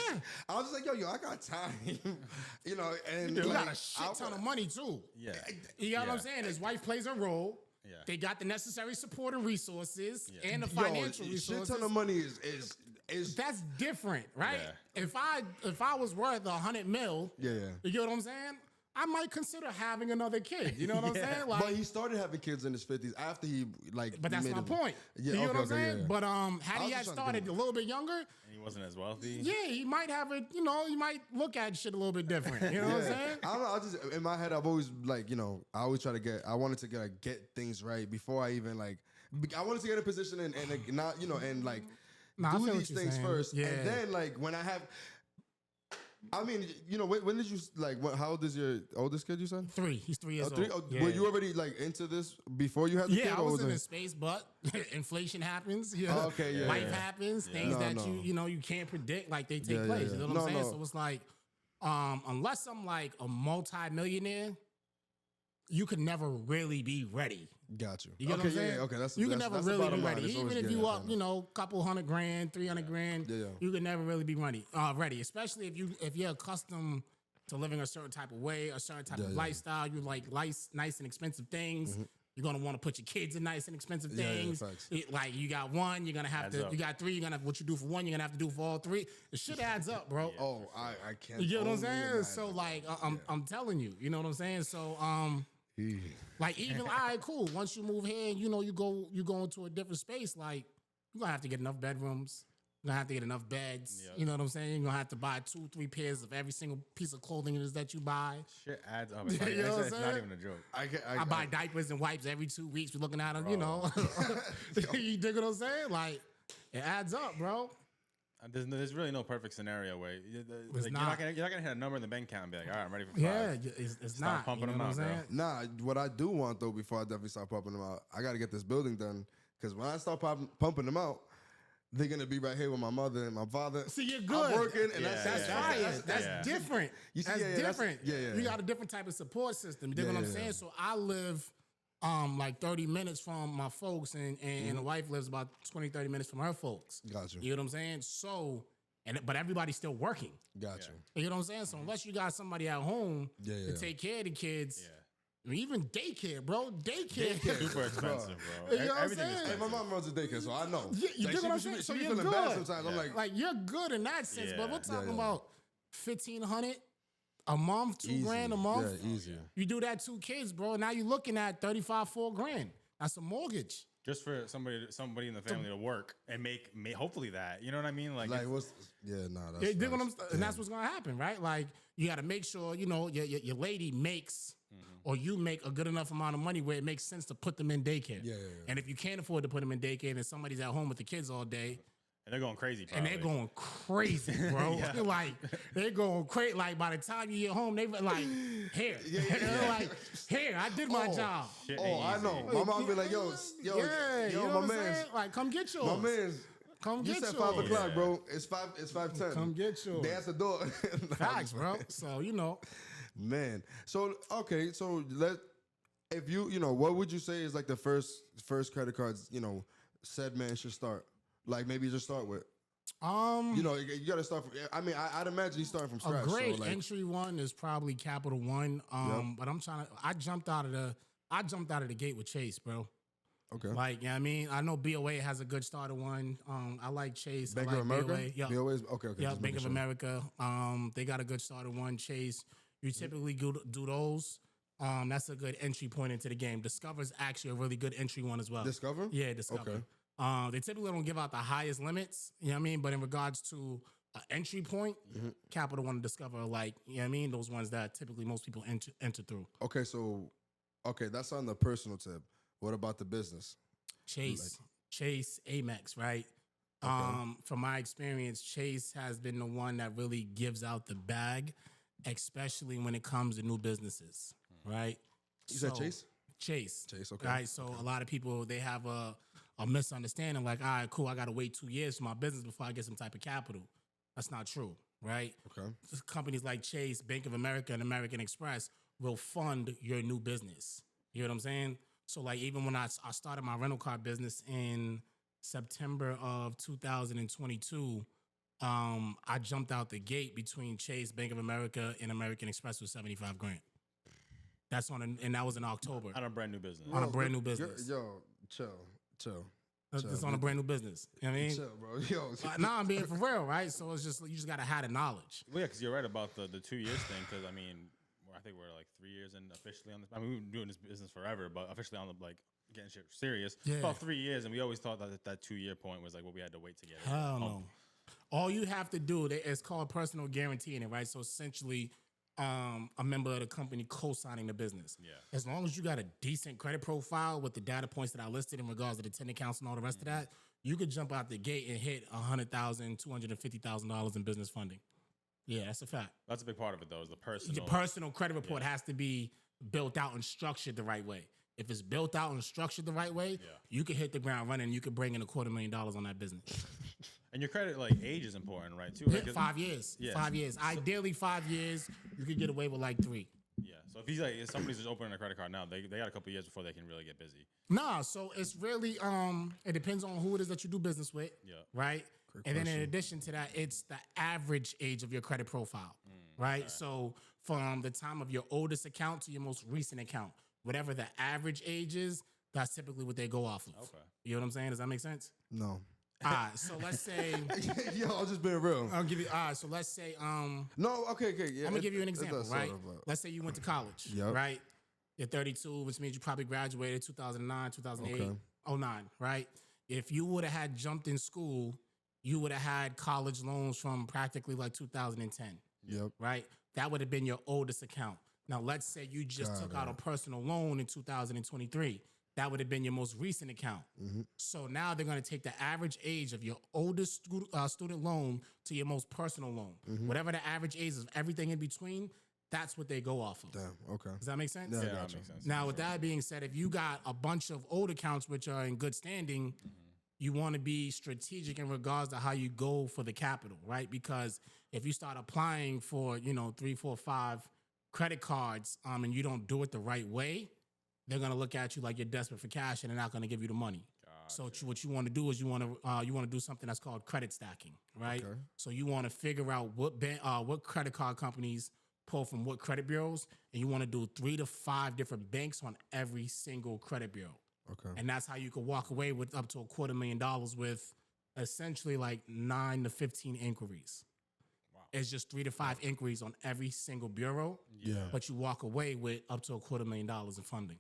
I was just like, yo, I got time. And you like, got a shit ton of money too. Yeah. You know what I'm Yeah. saying? His wife plays a role. Yeah. They got the necessary support and resources Yeah. and the financial resources. Shit ton of money is That's different, right? Yeah. If I was worth $100 million, yeah. you get what I'm saying? I might consider having another kid. You know what I'm saying? Like, but he started having kids in his 50s after he like. But that's my point. Yeah, you know okay, what I'm saying? yeah. But had he had started a little bit younger, And he wasn't as wealthy. yeah, he might have it. You know, he might look at shit a little bit different. You know what I'm saying? I don't know. I just in my head, I've always like, you know, I always try to get. I wanted to get things right before I even like. I wanted to get in a position and like, not, you know, and like do these things first, and then like when I have. I mean, you know, when did you like? How old is your oldest kid? You said 3. He's 3 years 3? old. Oh, were you already like into this before you had the kid? Yeah, I was in space, but inflation happens. You know, life happens. Things that you know you can't predict, like they take place. You know what I'm saying? So it's like, unless I'm like a multi-millionaire, you could never really be ready. Got you. You get what I'm saying? Okay, you can never really be ready. Even if you up, you you know, couple $100,000, $300,000, you can never really be ready. Especially if you're accustomed to living a certain type of way, a certain type of lifestyle. You like nice and expensive things. You're gonna want to put your kids in nice and expensive things. Like you got one, you're gonna have to. You got 3, you're gonna what you do for one, you're gonna have to do for all 3. The shit adds up, bro. Oh, I can't. You get what I'm saying? So like, I'm telling you, you know what I'm saying? So like even all right, cool. Once you move here, and you know you go into a different space. Like you're gonna have to get enough bedrooms. You're gonna have to get enough beds. You know what I'm saying? You're gonna have to buy 2-3 pairs of every single piece of clothing it is that you buy. Shit adds up. It's, like, you know it's not even a joke. I buy diapers and wipes every 2 weeks. We're looking at them, you know. You dig what I'm saying? Like it adds up, bro. There's really no perfect scenario where like, you're not gonna hit a number in the bank account and be like, all right, I'm ready for 5. Yeah, it's Stop not pumping you know them out, bro. Nah, what I do want though, before I definitely start pumping them out, I got to get this building done because when I start pumping them out, they're gonna be right here with my mother and my father. See, you're good. I'm working, and that's fire. That's different. You see, that's different. Yeah. You got a different type of support system. You dig what I'm saying? So I live like 30 minutes from my folks, and the wife lives about 20, 30 minutes from her folks. Gotcha. You know what I'm saying? So, but everybody's still working. Gotcha. You know what I'm saying? So unless you got somebody at home to take care of the kids. I mean, even daycare, bro. Daycare. Super expensive, bro. You know what I'm saying? Hey, my mom runs a daycare, so I know. You like, dig what I'm saying? So you're good. Bad sometimes. I'm like you're good in that sense, but we're talking about $1,500 a month, $2,000 a month. Yeah, easier. You do that 2 kids, bro. Now you're looking at $4,000. That's a mortgage. Just for somebody in the family to work and make hopefully that, you know what I mean? Like what's that's dig what I'm, and that's what's gonna happen, right? Like you got to make sure you know your lady makes or you make a good enough amount of money where it makes sense to put them in daycare. Yeah. And if you can't afford to put them in daycare and somebody's at home with the kids all day. And they're going crazy, probably. And they're going crazy, bro. Like they're going crazy. Like by the time you get home, they like, here, like here, I did my job. I know. My mom be like, yo, you know my man, like come get yours. my man. Come get you yours. said 5 o'clock, bro. It's 5:10. Come get yours. They at the door. Facts, bro. So you know, man. So okay, so if you know, what would you say is like the first credit cards, you know, said man should start? Like maybe just start with. You know, you got to start from. I mean, I'd imagine you starting from scratch. A great so like, entry one is probably Capital One. But I jumped out of the gate with Chase, bro. Okay. Like, yeah, I mean, I know BOA has a good starter one. I like Chase. Bank I like of America. BOA. Yeah. BOA is okay. Yeah, Bank of America. They got a good starter one. Chase. You typically do those. That's a good entry point into the game. Discover's actually a really good entry one as well. Discover? Yeah, Discover. Okay. They typically don't give out the highest limits, you know what I mean? But in regards to an entry point, Capital One and Discover are like, you know what I mean? Those ones that typically most people enter through. Okay, so, that's on the personal tip. What about the business? Chase, Amex, right? Okay. From my experience, Chase has been the one that really gives out the bag, especially when it comes to new businesses, right? You said Chase? Chase, okay. Right, so a lot of people, they have a misunderstanding like, all right, cool, I got to wait 2 years for my business before I get some type of capital. That's not true, right? Okay. Companies like Chase, Bank of America, and American Express will fund your new business. You know what I'm saying? So like even when I started my rental car business in September of 2022, I jumped out the gate between Chase, Bank of America, and American Express with $75,000. That's and that was in October. On a brand new business. On a brand new business. Yo, chill. It's on a brand new business. You know what I mean? Chill, bro. Yo. Nah, I'm being for real, right? So it's just, you just got to have the knowledge. Well, yeah, because you're right about the 2 years thing. Because, I mean, I think we're like 3 years in officially on this. I mean, we've been doing this business forever, but officially on the like getting shit serious. About 3 years, and we always thought that 2 year point was like what we had to wait to get. Hell no. All you have to do, it's called personal guaranteeing it, right? So essentially, a member of the company co-signing the business. Yeah. As long as you got a decent credit profile with the data points that I listed in regards to the tenant counts and all the rest of that, you could jump out the gate and hit $100,000, $250,000 in business funding. Yeah, that's a fact. That's a big part of it, though, is the personal. Your personal credit report has to be built out and structured the right way. If it's built out and structured the right way, you can hit the ground running and you can bring in $250,000 on that business. And your credit, like, age is important, right, too? Right? 5 years. Yeah. 5 years. Ideally, 5 years. You could get away with like 3. Yeah. So if somebody's just opening a credit card now, they got a couple of years before they can really get busy. Nah, so it's really it depends on who it is that you do business with. Yeah. Right? And then in addition to that, it's the average age of your credit profile. Right? Right? So from the time of your oldest account to your most recent account, whatever the average age is, that's typically what they go off of. Okay. You know what I'm saying? Does that make sense? No. All right, so let's say Yo, I'm just being real. I'll give you so let's say No, okay, yeah. I'm gonna give you an example, right? Sort of, let's say you went to college, Yep. right? You're 32, which means you probably graduated 2009, 2008, 09, right? If you would have had jumped in school, you would have had college loans from practically like 2010. Yep. Right? That would have been your oldest account. Now, let's say you just took out a personal loan in 2023. That would have been your most recent account. So now they're going to take the average age of your oldest student loan to your most personal loan. Whatever the average age is, everything in between, that's what they go off of. Damn, okay. Does that make sense? Yeah, That makes sense. Now, with that being said, if you got a bunch of old accounts which are in good standing, you want to be strategic in regards to how you go for the capital, right? Because if you start applying for, 3, 4, 5 credit cards and you don't do it the right way, they're going to look at you like you're desperate for cash and they're not going to give you the money. So what you want to do is you want to do something that's called credit stacking, right? Okay. So you want to figure out what credit card companies pull from what credit bureaus, and you want to do 3 to 5 different banks on every single credit bureau. Okay. And that's how you could walk away with up to $250,000 with essentially like 9 to 15 inquiries. Wow. It's just 3 to 5 inquiries on every single bureau. Yeah. But you walk away with up to $250,000 in funding.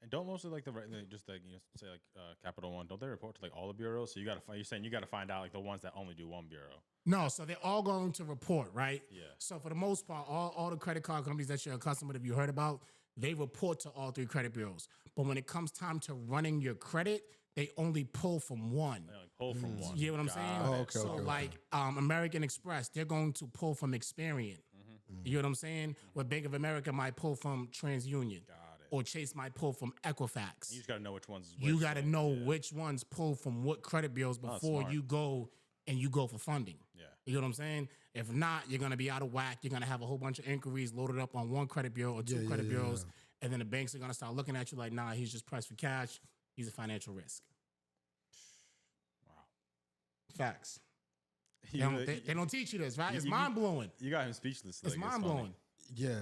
And don't mostly like just like say like Capital One, don't they report to like all the bureaus? So you're saying you got to find out like the ones that only do one bureau. No, so they're all going to report, right? Yeah. So for the most part, all the credit card companies that you're accustomed to, if you heard about, they report to all 3 credit bureaus. But when it comes time to running your credit, they only pull from one. They only pull from one. You get what I'm saying? Oh, okay, So like American Express, they're going to pull from Experian. You know what I'm saying? Where Bank of America might pull from TransUnion. Or Chase might pull from Equifax. You just got to know which ones. You got to know which ones pull from what credit bureaus before you go for funding. Yeah. You know what I'm saying? If not, you're going to be out of whack. You're going to have a whole bunch of inquiries loaded up on one credit bureau or 2 credit bureaus. And then the banks are going to start looking at you like, nah, he's just pressed for cash. He's a financial risk. Wow. Facts. They don't teach you this, right? It's mind-blowing. You got him speechless. It's mind-blowing. Yeah.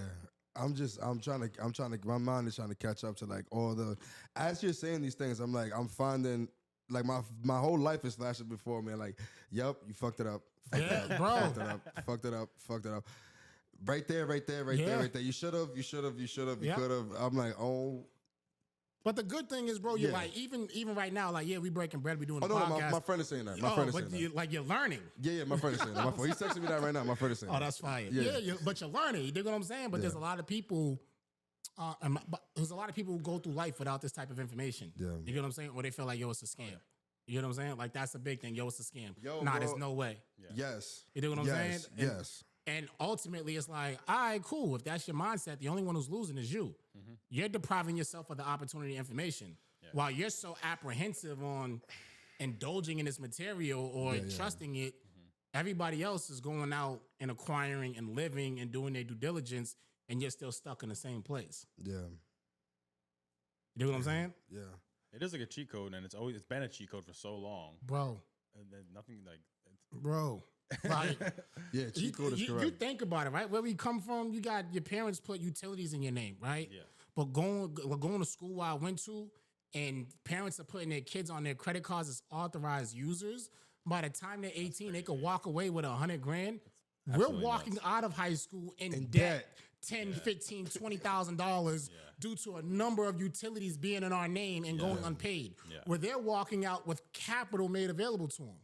I'm trying to, my mind is trying to catch up to like all the, as you're saying these things, I'm like, I'm finding, like my whole life is flashing before me. Like, yep, you fucked it up. Bro. Fucked it up. Right there. You should have, you could have. I'm like, oh. But the good thing is, bro, you're like, even right now, like, we breaking bread, we doing the no, podcast. my friend is saying that. My friend is saying that. You're learning. Yeah, my friend is saying that. He's texting me that right now. My friend is saying that. Oh, that's fire. Yeah, but you're learning. You dig what I'm saying? But there's a lot of people, there's a lot of people who go through life without this type of information. Yeah. You get what I'm saying? Or they feel like, yo, it's a scam. You know what I'm saying? Like, that's a big thing. Yo, it's a scam. Bro. There's no way. Yeah. Yes. You dig what I'm saying? Yes. And ultimately, it's like, all right, cool. If that's your mindset, the only one who's losing is you. You're depriving yourself of the opportunity and information. While you're so apprehensive on indulging in this material or trusting it, everybody else is going out and acquiring and living and doing their due diligence, and you're still stuck in the same place. Yeah. You know what I'm saying? Yeah. It is like a cheat code, and it's been a cheat code for so long, bro. And then nothing like, bro. Like, yeah, cheat code is correct. You think about it, right? Where we come from, you got your parents put utilities in your name, right? Yeah. But going to school where I went to, and parents are putting their kids on their credit cards as authorized users. By the time they're 18, they could walk away with $100,000 We're walking out of high school in debt. $10,000, $15,000, $20,000 due to a number of utilities being in our name and going unpaid. Where they're walking out with capital made available to them,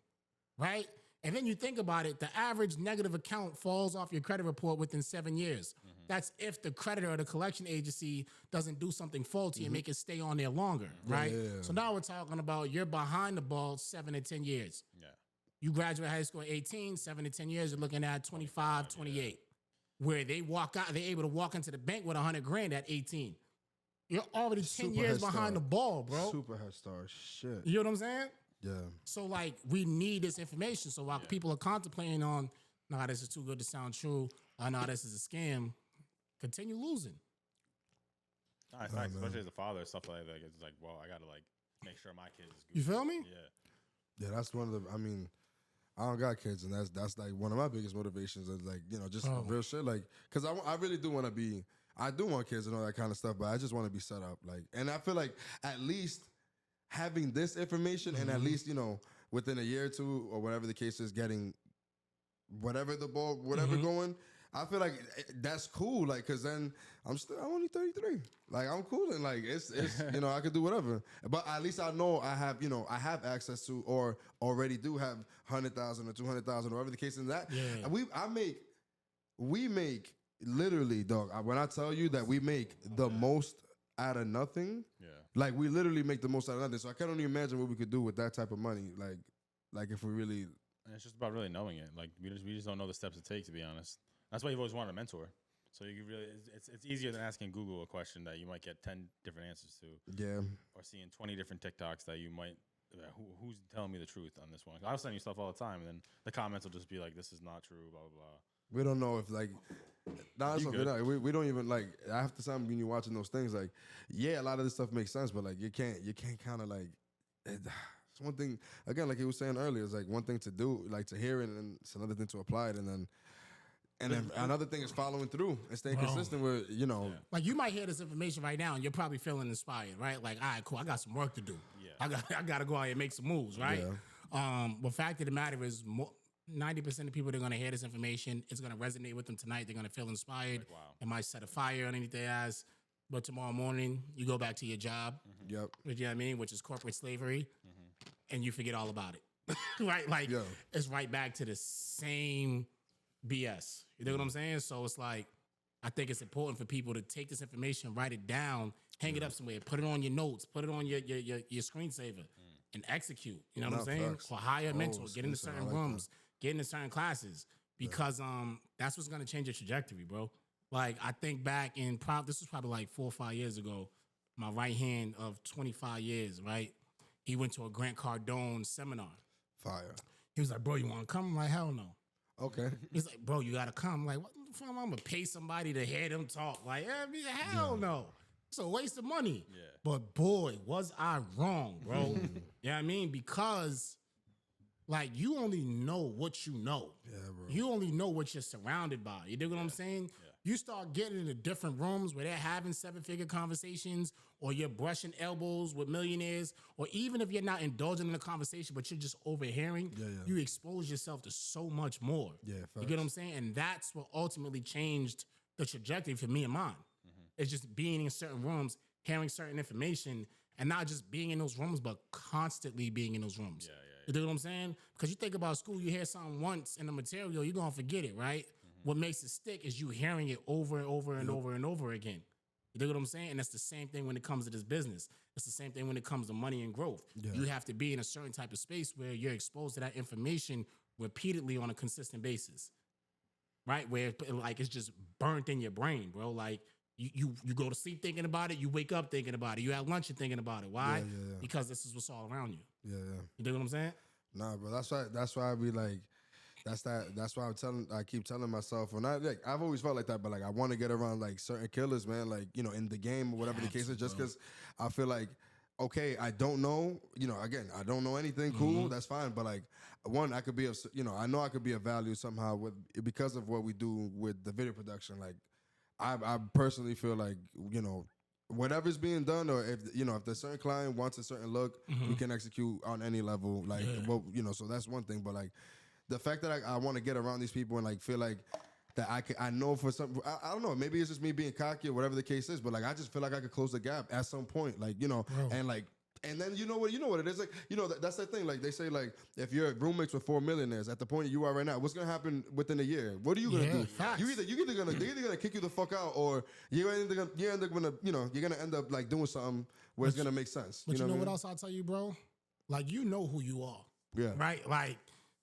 right? And then you think about it, the average negative account falls off your credit report within 7 years. That's if the creditor or the collection agency doesn't do something faulty and make it stay on there longer, right? So now we're talking about you're behind the ball 7 to 10 years. You graduate high school at 18, 7 to 10 years, you're looking at 25, 28. Where they walk out, they're able to walk into the bank with $100,000 at 18. You're already 10 years behind the ball, bro. Super head start. Shit. You know what I'm saying? Yeah. So, like, we need this information. So while people are contemplating on, nah, this is too good to sound true, nah, this is a scam, continue losing. Nah, it's nice, especially as a father, stuff like that. It's like, well, I got to, like, make sure my kids is good. You feel me? Yeah, that's one of the, I mean, I don't got kids, and that's like one of my biggest motivations is like, you know, just real shit. Like, because I really do want to be, I do want kids and all that kind of stuff, but I just want to be set up. Like, and I feel like at least having this information and at least, you know, within a year or two or whatever the case is, getting whatever the ball, whatever going, I feel like that's cool. Like, cause then I'm only 33. Like, I'm cool and like it's you know, I could do whatever. But at least I know I have, you know, I have access to or already do have 100,000 or 200,000 or whatever the case is that. And we make literally, dog. When I tell you that we make the most out of nothing, like we literally make the most out of nothing. So I can't only imagine what we could do with that type of money. Like if we really. And it's just about really knowing it. Like we just don't know the steps it takes, to be honest. That's why you've always wanted a mentor. So you really, it's easier than asking Google a question that you might get 10 different answers to. Yeah. Or seeing 20 different TikToks that you might, who's telling me the truth on this one? I'll send you stuff all the time, and then the comments will just be like, this is not true, blah, blah, blah. We don't know if like, we don't even like, after time when you're watching those things, like, yeah, a lot of this stuff makes sense, but like you can't kind of like, it's one thing, again, like he was saying earlier, it's like one thing to do, like to hear it, and then it's another thing to apply it, and then another thing is following through and staying consistent with, you know. Like you might hear this information right now and you're probably feeling inspired, right? Like, all right, cool, I got some work to do. Yeah. I got to go out here and make some moves, right? Yeah. But fact of the matter is 90% of people that are going to hear this information, it's going to resonate with them tonight. They're going to feel inspired. Like, wow. It might set a fire underneath their ass. But tomorrow morning, you go back to your job, you know what I mean, which is corporate slavery, and you forget all about it, right? Like, it's right back to the same BS. You know what I'm saying? So it's like, I think it's important for people to take this information, write it down, hang it up somewhere, put it on your notes, put it on your screensaver, and execute. You know what I'm saying? Or hire a mentor, get into certain rooms, get into certain classes, because that's what's gonna change your trajectory, bro. Like, I think back in this was probably like 4 or 5 years ago, my right hand of 25 years, right? He went to a Grant Cardone seminar. Fire. He was like, bro, you want to come? I'm like, hell no. Okay. He's like, bro, you got to come. I'm like, what the fuck? I'm going to pay somebody to hear them talk. Like, hell no. It's a waste of money. Yeah. But boy, was I wrong, bro. You know what I mean? Because, like, you only know what you know. Yeah, bro. You only know what you're surrounded by. You dig what I'm saying? Yeah. You start getting into different rooms where they're having 7-figure conversations, or you're brushing elbows with millionaires, or even if you're not indulging in a conversation, but you're just overhearing, you expose yourself to so much more. Yeah, you get what I'm saying? And that's what ultimately changed the trajectory for me and mine. It's just being in certain rooms, hearing certain information, and not just being in those rooms, but constantly being in those rooms. You know what I'm saying? Because you think about school, you hear something once in the material, you're going to forget it, right? What makes it stick is you hearing it over and over and over and over again. You know what I'm saying? And that's the same thing when it comes to this business. It's the same thing when it comes to money and growth. Yeah. You have to be in a certain type of space where you're exposed to that information repeatedly on a consistent basis, right? Where it's just burnt in your brain, bro. Like you go to sleep thinking about it, you wake up thinking about it, you have lunch and thinking about it. Why? Because this is what's all around you. Yeah. You know what I'm saying? Nah, bro. That's why I be like. That's why I keep telling myself, when I've always felt like that, but like I want to get around like certain killers, man, like, you know, in the game or whatever the case is, just because I feel like, okay, I don't know, you know, again, I don't know anything, cool, that's fine, but like, one, I could be, I know I could be of value somehow because of what we do with the video production. Like, I personally feel like, you know, whatever's being done, or if the certain client wants a certain look, we can execute on any level, like, well, you know, so that's one thing, but like, the fact that I want to get around these people and like feel like that I know for some, I don't know, maybe it's just me being cocky or whatever the case is, but like I just feel like I could close the gap at some point, like, you know, and like, and then you know what it is, like, you know, that's the thing, like they say, like if you're roommates with 4 millionaires at the point you are right now, what's gonna happen within a year? What are you gonna do? Facts. They're either gonna kick you the fuck out, or you're gonna end up like doing something where it's gonna make sense. But you know what what else I'll tell you, bro? Like, you know who you are. Yeah. Right? Like,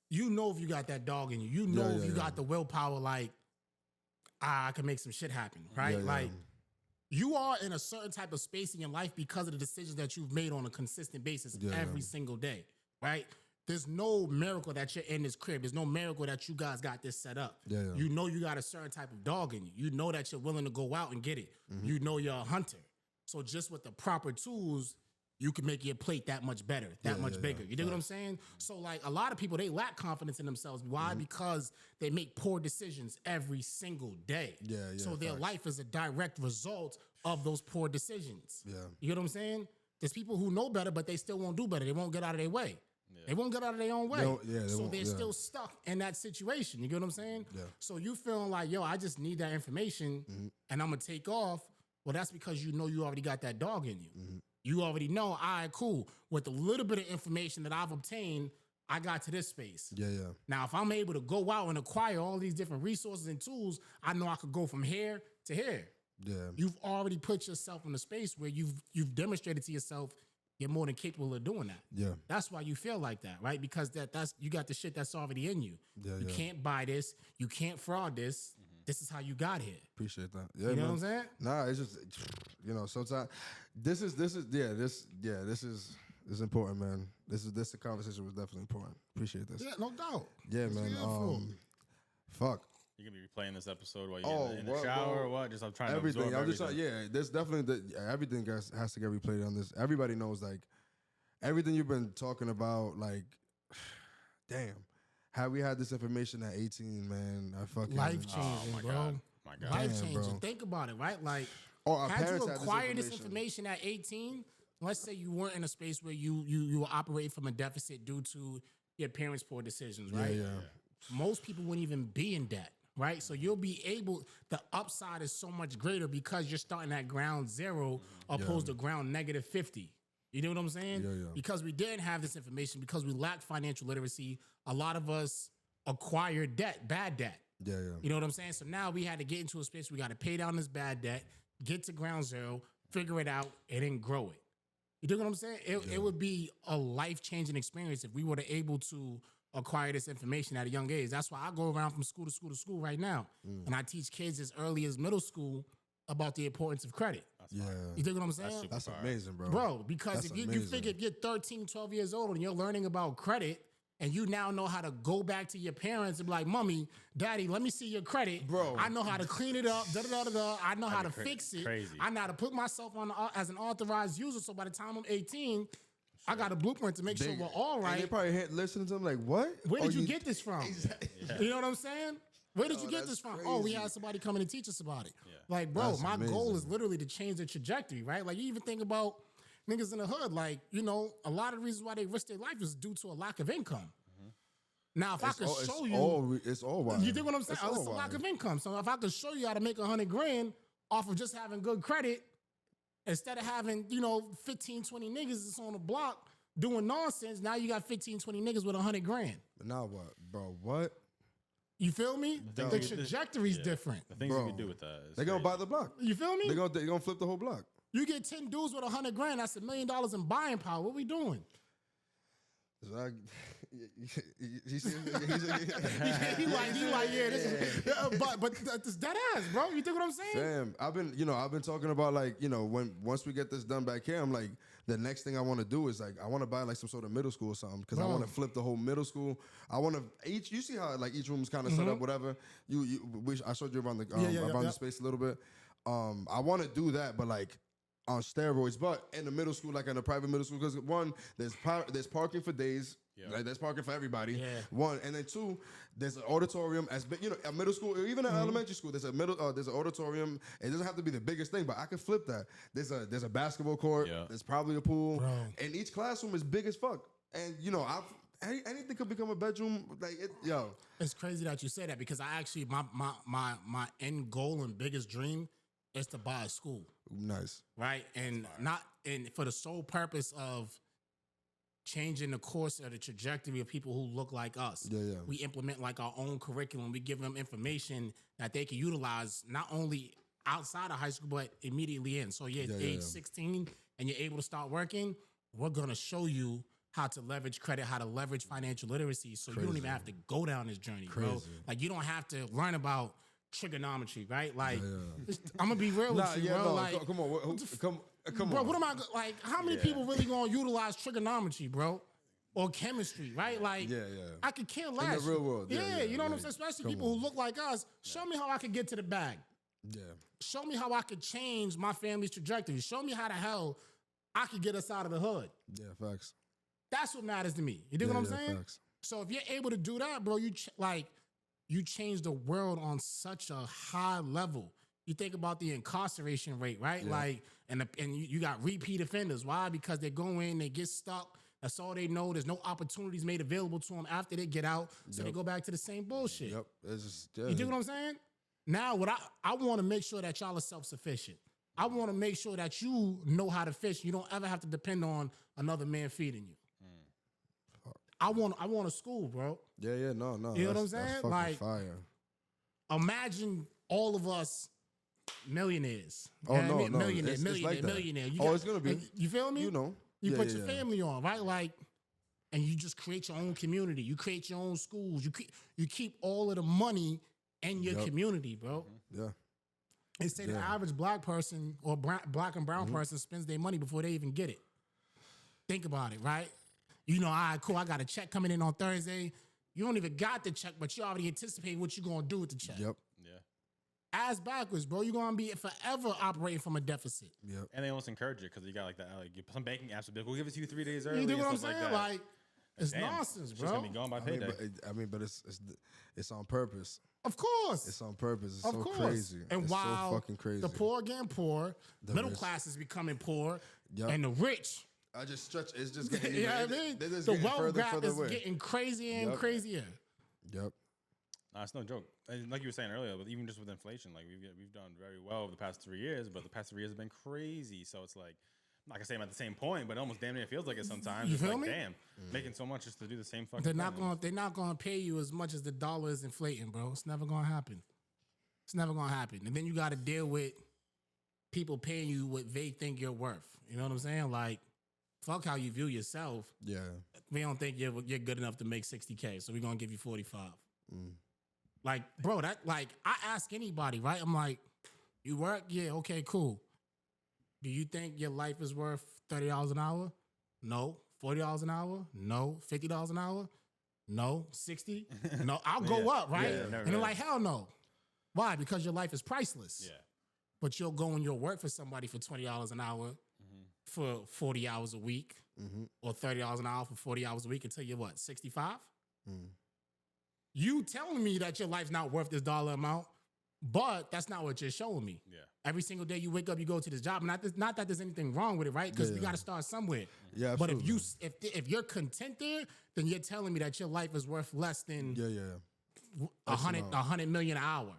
you know if you got that dog in you. You know if you got the willpower, like, I can make some shit happen, right? Like, you are in a certain type of space in your life because of the decisions that you've made on a consistent basis every single day, right? There's no miracle that you're in this crib. There's no miracle that you guys got this set up. You know you got a certain type of dog in you. You know that you're willing to go out and get it. You know you're a hunter. So just with the proper tools, you can make your plate that much better, that much bigger. You know what I'm saying? So like a lot of people, they lack confidence in themselves. Why? Because they make poor decisions every single day. So their life is a direct result of those poor decisions. You know what I'm saying? There's people who know better, but they still won't do better. They won't get out of their way. They won't get out of their own way. So they're still stuck in that situation. You get what I'm saying? So you feeling like, yo, I just need that information and I'm going to take off. Well, that's because you know you already got that dog in you. You already know, all right, cool. With the little bit of information that I've obtained, I got to this space. Now, if I'm able to go out and acquire all these different resources and tools, I know I could go from here to here. You've already put yourself in a space where you've demonstrated to yourself you're more than capable of doing that. That's why you feel like that, right? Because that's you got the shit that's already in you. You can't buy this. You can't fraud this. This is how you got here. Appreciate that. You know what I'm saying? Nah, it's just, you know, sometimes this is important, man. This conversation was definitely important. Appreciate this. Yeah, no doubt. Yeah, man. Fuck. You gonna be replaying this episode while you're in the shower or what? Just I'm trying to absorb everything. There's definitely everything has to get replayed on this. Everybody knows, like, everything you've been talking about, like, damn. Had we had this information at 18, man, I fucking life-changing, bro. My God. Life-changing. Think about it, right? Like, had you acquired this information at 18, let's say you weren't in a space where you were operating from a deficit due to your parents' poor decisions, right? Most people wouldn't even be in debt, right? So you'll be able, the upside is so much greater because you're starting at ground zero opposed to ground negative 50. You know what I'm saying? Because we didn't have this information, because we lacked financial literacy, a lot of us acquired debt, bad debt. You know what I'm saying? So now we had to get into a space where we got to pay down this bad debt, get to ground zero, figure it out, and then grow it. You know what I'm saying? It would be a life-changing experience if we were able to acquire this information at a young age. That's why I go around from school to school to school right now. And I teach kids as early as middle school about the importance of credit. You think what I'm saying? That's amazing, bro. Bro, because if you figure if you're 13, 12 years old and you're learning about credit and you now know how to go back to your parents and be like, mommy, daddy, let me see your credit. Bro. I know how to clean it up. I know how to fix it. Crazy. I know how to put myself on as an authorized user. So by the time I'm 18, I got a blueprint to make sure we're all right. And they probably listening to them like, what? Where did you get this from? You know what I'm saying? Where did you get this from? crazy. Oh, we had somebody come in and teach us about it. Like, bro, my goal is literally to change the trajectory, right? Like, you even think about niggas in the hood, like, you know, a lot of the reasons why they risk their life is due to a lack of income. Now, if I could show you... It's all wild. You think what I'm saying? It's a lack of income. So if I could show you how to make $100,000 off of just having good credit, instead of having, you know, 15, 20 niggas that's on the block doing nonsense, now you got 15, 20 niggas with $100,000. But now what, bro? What? You feel me? The trajectory's different. The things you can do with that. They're going to buy the block. You feel me? They're gonna flip the whole block. You get 10 dudes with $100,000, that's $1 million in buying power. What we doing? He's like, yeah, this is, but that's dead ass, bro. You think what I'm saying? Fam, I've been talking about, like, you know, once we get this done back here, I'm like, the next thing I want to do is, like, I want to buy like some sort of middle school or something, because I want to flip the whole middle school. I want to you see how like each room is kind of set up, whatever. I showed you around the the space a little bit. I want to do that, but like on steroids, but in the middle school, like in a private middle school, because one, there's parking for days. Like, there's parking for everybody. One, and then two, there's an auditorium as big, you know, a middle school, or even an elementary school. There's there's an auditorium. It doesn't have to be the biggest thing, but I can flip that. There's a basketball court. There's probably a pool, and each classroom is big as fuck. And you know, anything could become a bedroom. Like yo, it's crazy that you say that because I actually my end goal and biggest dream is to buy a school. Nice, right? And for the sole purpose of changing the course or the trajectory of people who look like us. Yeah. We implement like our own curriculum. We give them information that they can utilize not only outside of high school but immediately in. So age 16 and you're able to start working. We're gonna show you how to leverage credit, how to leverage financial literacy. So you don't even have to go down this journey, bro. Like you don't have to learn about trigonometry, right? Like I'm gonna be real with you, bro. Like, come on, come bro, on. what am I like? How many people really gonna utilize trigonometry, bro, or chemistry, right? Like, I could care less. In the real world, you know what I'm saying? Especially people who look like us. Show me how I could get to the bag. Yeah. Show me how I could change my family's trajectory. Show me how the hell I could get us out of the hood. Yeah, facts. That's what matters to me. You dig what I'm saying? Facts. So if you're able to do that, bro, you change the world on such a high level. You think about the incarceration rate, right? Like, and you got repeat offenders. Why? Because they go in, they get stuck. That's all they know. There's no opportunities made available to them after they get out, so they go back to the same bullshit. Yep. It's just, You dig what I'm saying? Now, what I want to make sure that y'all are self-sufficient. I want to make sure that you know how to fish. You don't ever have to depend on another man feeding you. I want a school, bro. No. You know what I'm saying? That's Like, fire. Imagine all of us millionaires. Oh, no, no. Millionaire. Like that. It's gonna be. You feel me? You know. You put your family on, right? Like, and you just create your own community. You create your own schools. You keep all of the money in your community, bro. Yeah. They say the average black person or black and brown person spends their money before they even get it. Think about it, right? You know, all right, cool. I got a check coming in on Thursday. You don't even got the check, but you already anticipate what you're gonna do with the check. Yep. Yeah. Ass backwards, bro. You're gonna be forever operating from a deficit. Yep. And they almost encourage it because you got like that. Like some banking apps will be like, we'll give it to you 3 days early. You know and what I'm stuff saying? Like, that. Like it's Damn, nonsense, it's bro. just gonna be gone by payday. But it's on purpose. Of course. It's on purpose. It's of so course. crazy. And it's while so fucking crazy. the poor getting poor, The middle rich. class is becoming poor, Yep. and the rich. I just stretch. It's just getting. You know what I mean? They're just The getting wealth further, gap further is away. getting crazier and Yep. crazier. Yep. Nah, it's no joke. And like you were saying earlier, but even just with inflation, like we've done very well over the past 3 years, but the past 3 years have been crazy. So it's like, I'm not gonna say I'm at the same point, but almost damn near feels like it sometimes. You It's feel like, me? damn, making so much just to do the same fucking. They're not thing. gonna pay you as much as the dollar is inflating, bro. It's never gonna happen. It's never gonna happen. And then you got to deal with people paying you what they think you're worth. You know what I'm saying? Like, fuck how you view yourself. Yeah. We don't think you're good enough to make 60K, so we're gonna give you 45. Mm. Like, bro, that like I ask anybody, right? I'm like, you work? Yeah, okay, cool. Do you think your life is worth $30 an hour? No. $40 an hour? No. $50 an hour? No. 60? No. I'll go up, right? Yeah, and they're like, hell no. Why? Because your life is priceless. Yeah. But you'll go and you'll work for somebody for $20 an hour for 40 hours a week or $30 an hour for 40 hours a week until you're what, 65? You telling me that your life's not worth this dollar amount, but that's not what you're showing me. Yeah. Every single day you wake up, you go to this job. Not that there's anything wrong with it, right? Because we got to start somewhere. Yeah, But absolutely. if you're content there, then you're telling me that your life is worth less than Yeah. 100 million an hour.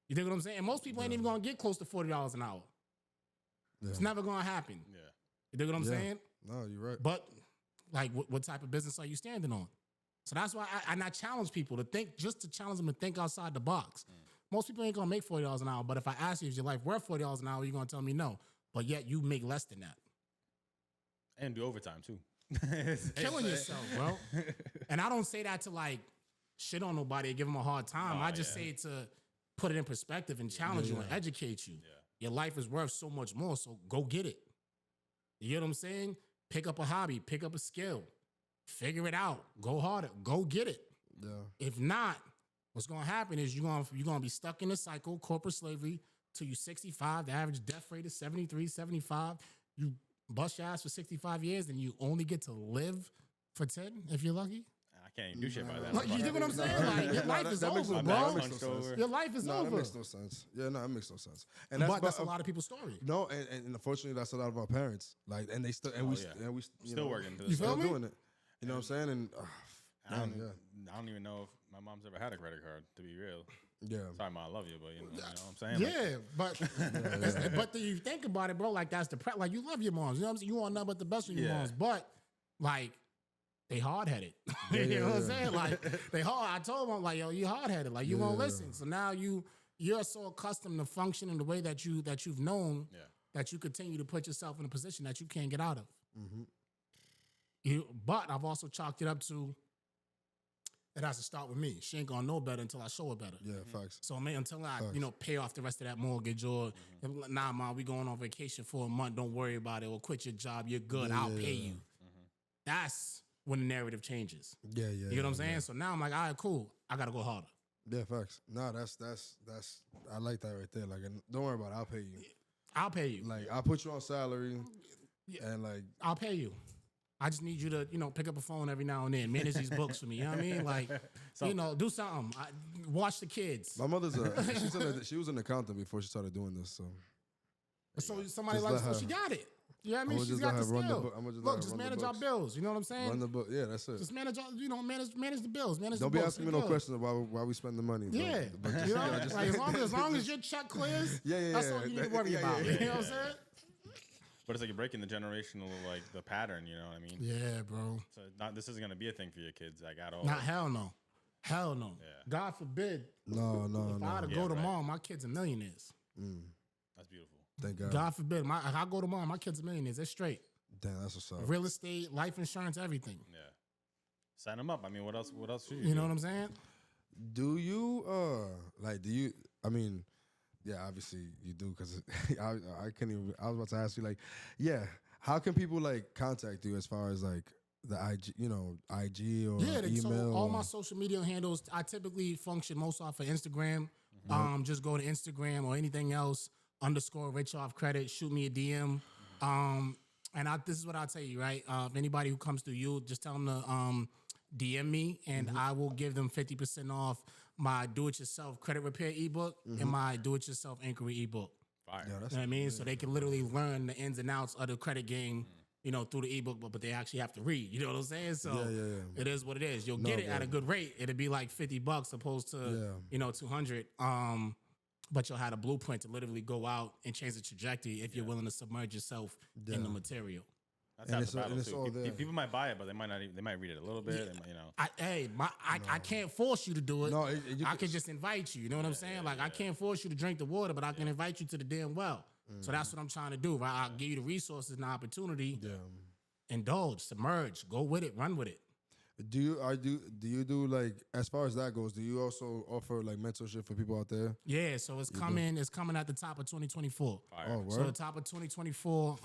You dig what I'm saying? And most people ain't even gonna get close to $40 an hour. It's never gonna happen. Yeah. You dig what I'm saying? No, you're right. But like, what type of business are you standing on? So that's why I challenge people to think, just to challenge them to think outside the box. Most people ain't gonna make $40 an hour, but if I ask you, is your life worth $40 an hour, you're gonna tell me no. But yet you make less than that. And do overtime too. Killing yourself, bro. And I don't say that to like shit on nobody or give them a hard time. I just say it to put it in perspective and challenge you and educate you. Yeah. Your life is worth so much more, so go get it. You know what I'm saying? Pick up a hobby, pick up a skill, figure it out, go harder, go get it. Yeah. If not, what's gonna happen is you're gonna be stuck in a cycle, corporate slavery, till you 65. The average death rate is 73, 75. You bust your ass for 65 years, and you only get to live for 10 if you're lucky. I can't even do shit by that. Like, you dig what I'm saying? Like, your life is that makes over, no bro. sense. Your life is No, over. that makes no sense. Yeah, no, that makes no sense. And But that's a lot of people's story. No, and unfortunately, that's a lot of our parents. Like, and they still, and we, yeah. and we, Still working to You this feel still me? doing it. You know what I'm saying? And I don't even know if my mom's ever had a credit card, to be real. Yeah. Sorry, Mom, I love you, but you know what I'm saying? Yeah, but do you think about it, bro? Like that's like you love your moms. You know what I'm saying? You want nothing but the best for your moms, but like they hard headed. You know what I'm saying? Like they hard. I told them like, yo, you hard headed. Like you won't listen. So now you're so accustomed to functioning the way that you've known that you continue to put yourself in a position that you can't get out of. But I've also chalked it up to it has to start with me. She ain't gonna know better until I show her better. Yeah, facts. So man, until I, pay off the rest of that mortgage or nah, Mom, we going on vacation for a month. Don't worry about it. Or quit your job. You're good. I'll pay you. That's when the narrative changes. Yeah. You know what I'm saying? Yeah. So now I'm like, all right, cool. I gotta go harder. Yeah, facts. No, that's I like that right there. Like, don't worry about it. I'll pay you. I'll pay you. Like, I'll put you on salary, and like, I'll pay you. I just need you to, pick up a phone every now and then, manage these books for me. You know what I mean? Like, do something. Watch the kids. My mother's she was an accountant before she started doing this. So somebody like, so she got it. You know what I mean? She's got the skill. Look, just manage our bills. You know what I'm saying? Run the book. Yeah, that's it. Just manage, manage the bills. Don't be asking me no questions about why we spend the money. Yeah. As long as your check clears, that's all you need to worry about. You know what I'm saying? But it's like you're breaking the generational, like the pattern. You know what I mean? Yeah, bro. So this isn't gonna be a thing for your kids, like at all. Not hell no. Hell no. Yeah. God forbid. No. If I had to go to mom, my kids are millionaires. That's beautiful. Thank God. God forbid. If I go to mom, my kids are millionaires. They're straight. Damn, that's what's up. Real estate, life insurance, everything. Yeah. Sign them up. I mean, what else should you know what I'm saying? Do you I mean, yeah, obviously you do, because I couldn't even. I was about to ask you, like, how can people like contact you as far as like the IG, IG or email? So all my social media handles, I typically function most off of Instagram. Just go to Instagram or anything else _Rich Off Credit. Shoot me a DM. And this is what I'll tell you, right? If anybody who comes through you, just tell them to DM me, and I will give them 50% off my do-it-yourself credit repair ebook and my do-it-yourself inquiry ebook. Fire. You know what I mean? So they can literally learn the ins and outs of the credit game, through the ebook, but they actually have to read. You know what I'm saying? So it is what it is. You'll get it at a good rate. It'll be like $50 opposed to 200. But you'll have a blueprint to literally go out and change the trajectory if you're willing to submerge yourself in the material. That's all there. People might buy it, but they might not. They might read it a little bit. They might, I can't force you to do it. No, I can just invite you. You know what I'm saying? I can't force you to drink the water, but I can invite you to the damn well. So that's what I'm trying to do. Right? I'll give you the resources and the opportunity. Indulge, submerge, go with it, run with it. Do you do like, as far as that goes, do you also offer like mentorship for people out there? Yeah, so it's coming at the top of 2024. So the top of 2024,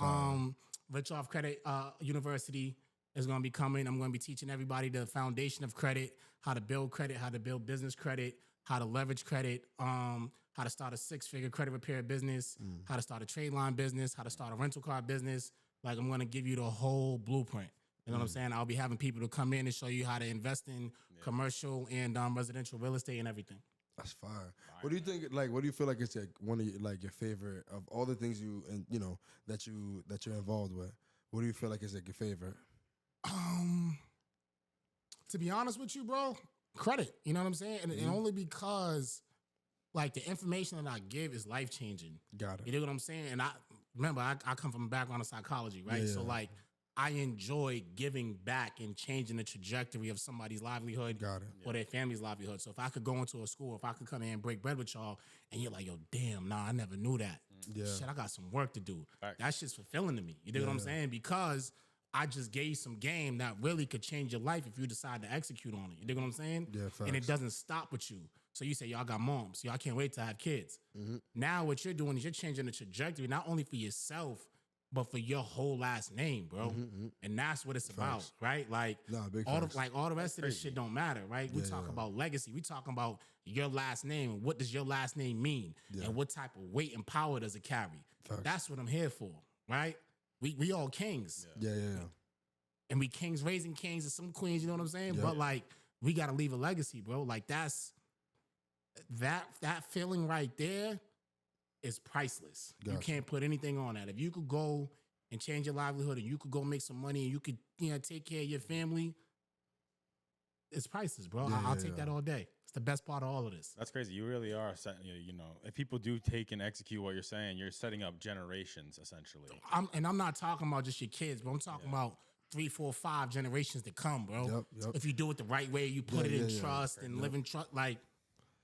Rich Off Credit University is going to be coming. I'm going to be teaching everybody the foundation of credit, how to build credit, how to build business credit, how to leverage credit, how to start a 6-figure credit repair business, how to start a trade line business, how to start a rental car business. Like, I'm going to give you the whole blueprint. You know what I'm saying? I'll be having people to come in and show you how to invest in commercial and residential real estate and everything. That's fire. What do you think? Like, what do you feel like is like one of your favorite of all the things that you're involved with? What do you feel like is like your favorite? To be honest with you, bro, credit. You know what I'm saying? And only because like the information that I give is life changing. Got it. You know what I'm saying? And I come from a background of psychology, right? So like, I enjoy giving back and changing the trajectory of somebody's livelihood or their family's livelihood. So if I could go into a school, if I could come in and break bread with y'all, and you're like, yo, damn, nah, I never knew that. Shit, I got some work to do. That shit's fulfilling to me. You know what I'm saying? Because I just gave some game that really could change your life if you decide to execute on it. You dig what I'm saying? Yeah, facts. And it doesn't stop with you. So you say, y'all got moms. Y'all can't wait to have kids. Now what you're doing is you're changing the trajectory, not only for yourself, but for your whole last name, bro. And that's what it's about, right? Like, all the rest of this shit don't matter, right? We talk about legacy. We talking about your last name and what does your last name mean? And what type of weight and power does it carry? That's what I'm here for, right? We all kings. And we kings raising kings and some queens, you know what I'm saying? But like, we got to leave a legacy, bro. Like, that's that feeling right there is priceless. You can't put anything on that. If you could go and change your livelihood, and you could go make some money, and you could take care of your family, it's priceless, bro. I'll take that all day. It's the best part of all of this. That's crazy. You really are setting, if people do take and execute what you're saying, you're setting up generations essentially. I'm not talking about just your kids, but I'm talking about 3, 4, 5 generations to come, bro. Yep. If you do it the right way, you put it in trust and live in trust, like,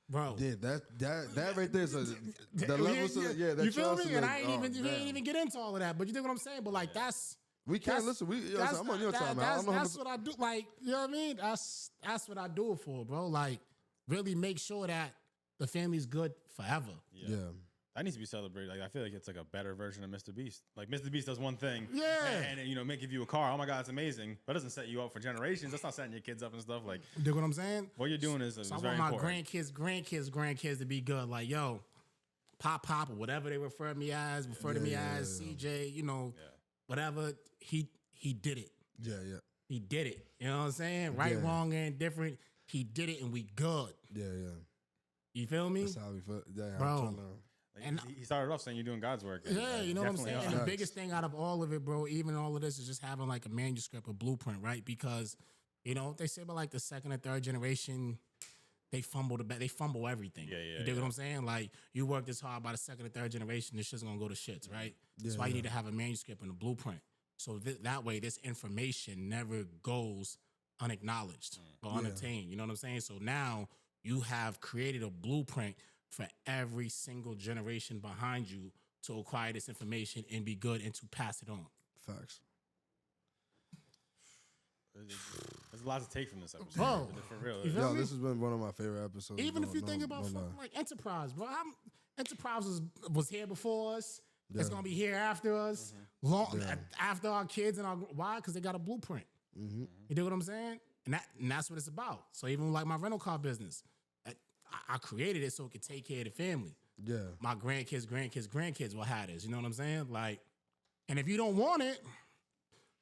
bro. Yeah, that right there is the levels of that you feel trust. me? And I ain't even get into all of that, but you know what I'm saying? But like that's. We can't listen. I'm on your time, man. That's what I do. Like, you know what I mean? That's what I do it for, bro. Like, really make sure that the family's good forever. Yeah. That needs to be celebrated. Like, I feel like it's like a better version of Mr. Beast. Like, Mr. Beast does one thing, and may give you a car. Oh my God, it's amazing. But it doesn't set you up for generations. That's not setting your kids up and stuff. Like, you know what I'm saying? What you're doing is so very I want my important. grandkids to be good. Like, yo, Pop, or whatever they refer to me as, CJ, whatever. He did it. Yeah. He did it. You know what I'm saying? Right, wrong, and indifferent. He did it, and we good. Yeah. You feel me? That's how we feel. Yeah, bro. And he started off saying you're doing God's work. Yeah, you know what I'm saying? And the biggest thing out of all of it, bro, even all of this, is just having like a manuscript, a blueprint, right? Because, they say about like the second or third generation, they fumble everything. You dig what I'm saying? Like, you work this hard, by the second or third generation, this shit's gonna go to shits, right? That's why you need to have a manuscript and a blueprint. So that way, this information never goes unacknowledged or unattained. You know what I'm saying? So now you have created a blueprint for every single generation behind you to acquire this information and be good and to pass it on. Facts. There's a lot to take from this episode. Bro, for real. Yo, this has been one of my favorite episodes. Even if you think about like Enterprise, bro. Enterprise was here before us. Yeah. It's gonna be here after us, long after our kids and our why? Because they got a blueprint. Mm-hmm. You know what I'm saying? And that's what it's about. So even like my rental car business, I created it so it could take care of the family. Yeah, my grandkids will have this. You know what I'm saying? Like, and if you don't want it,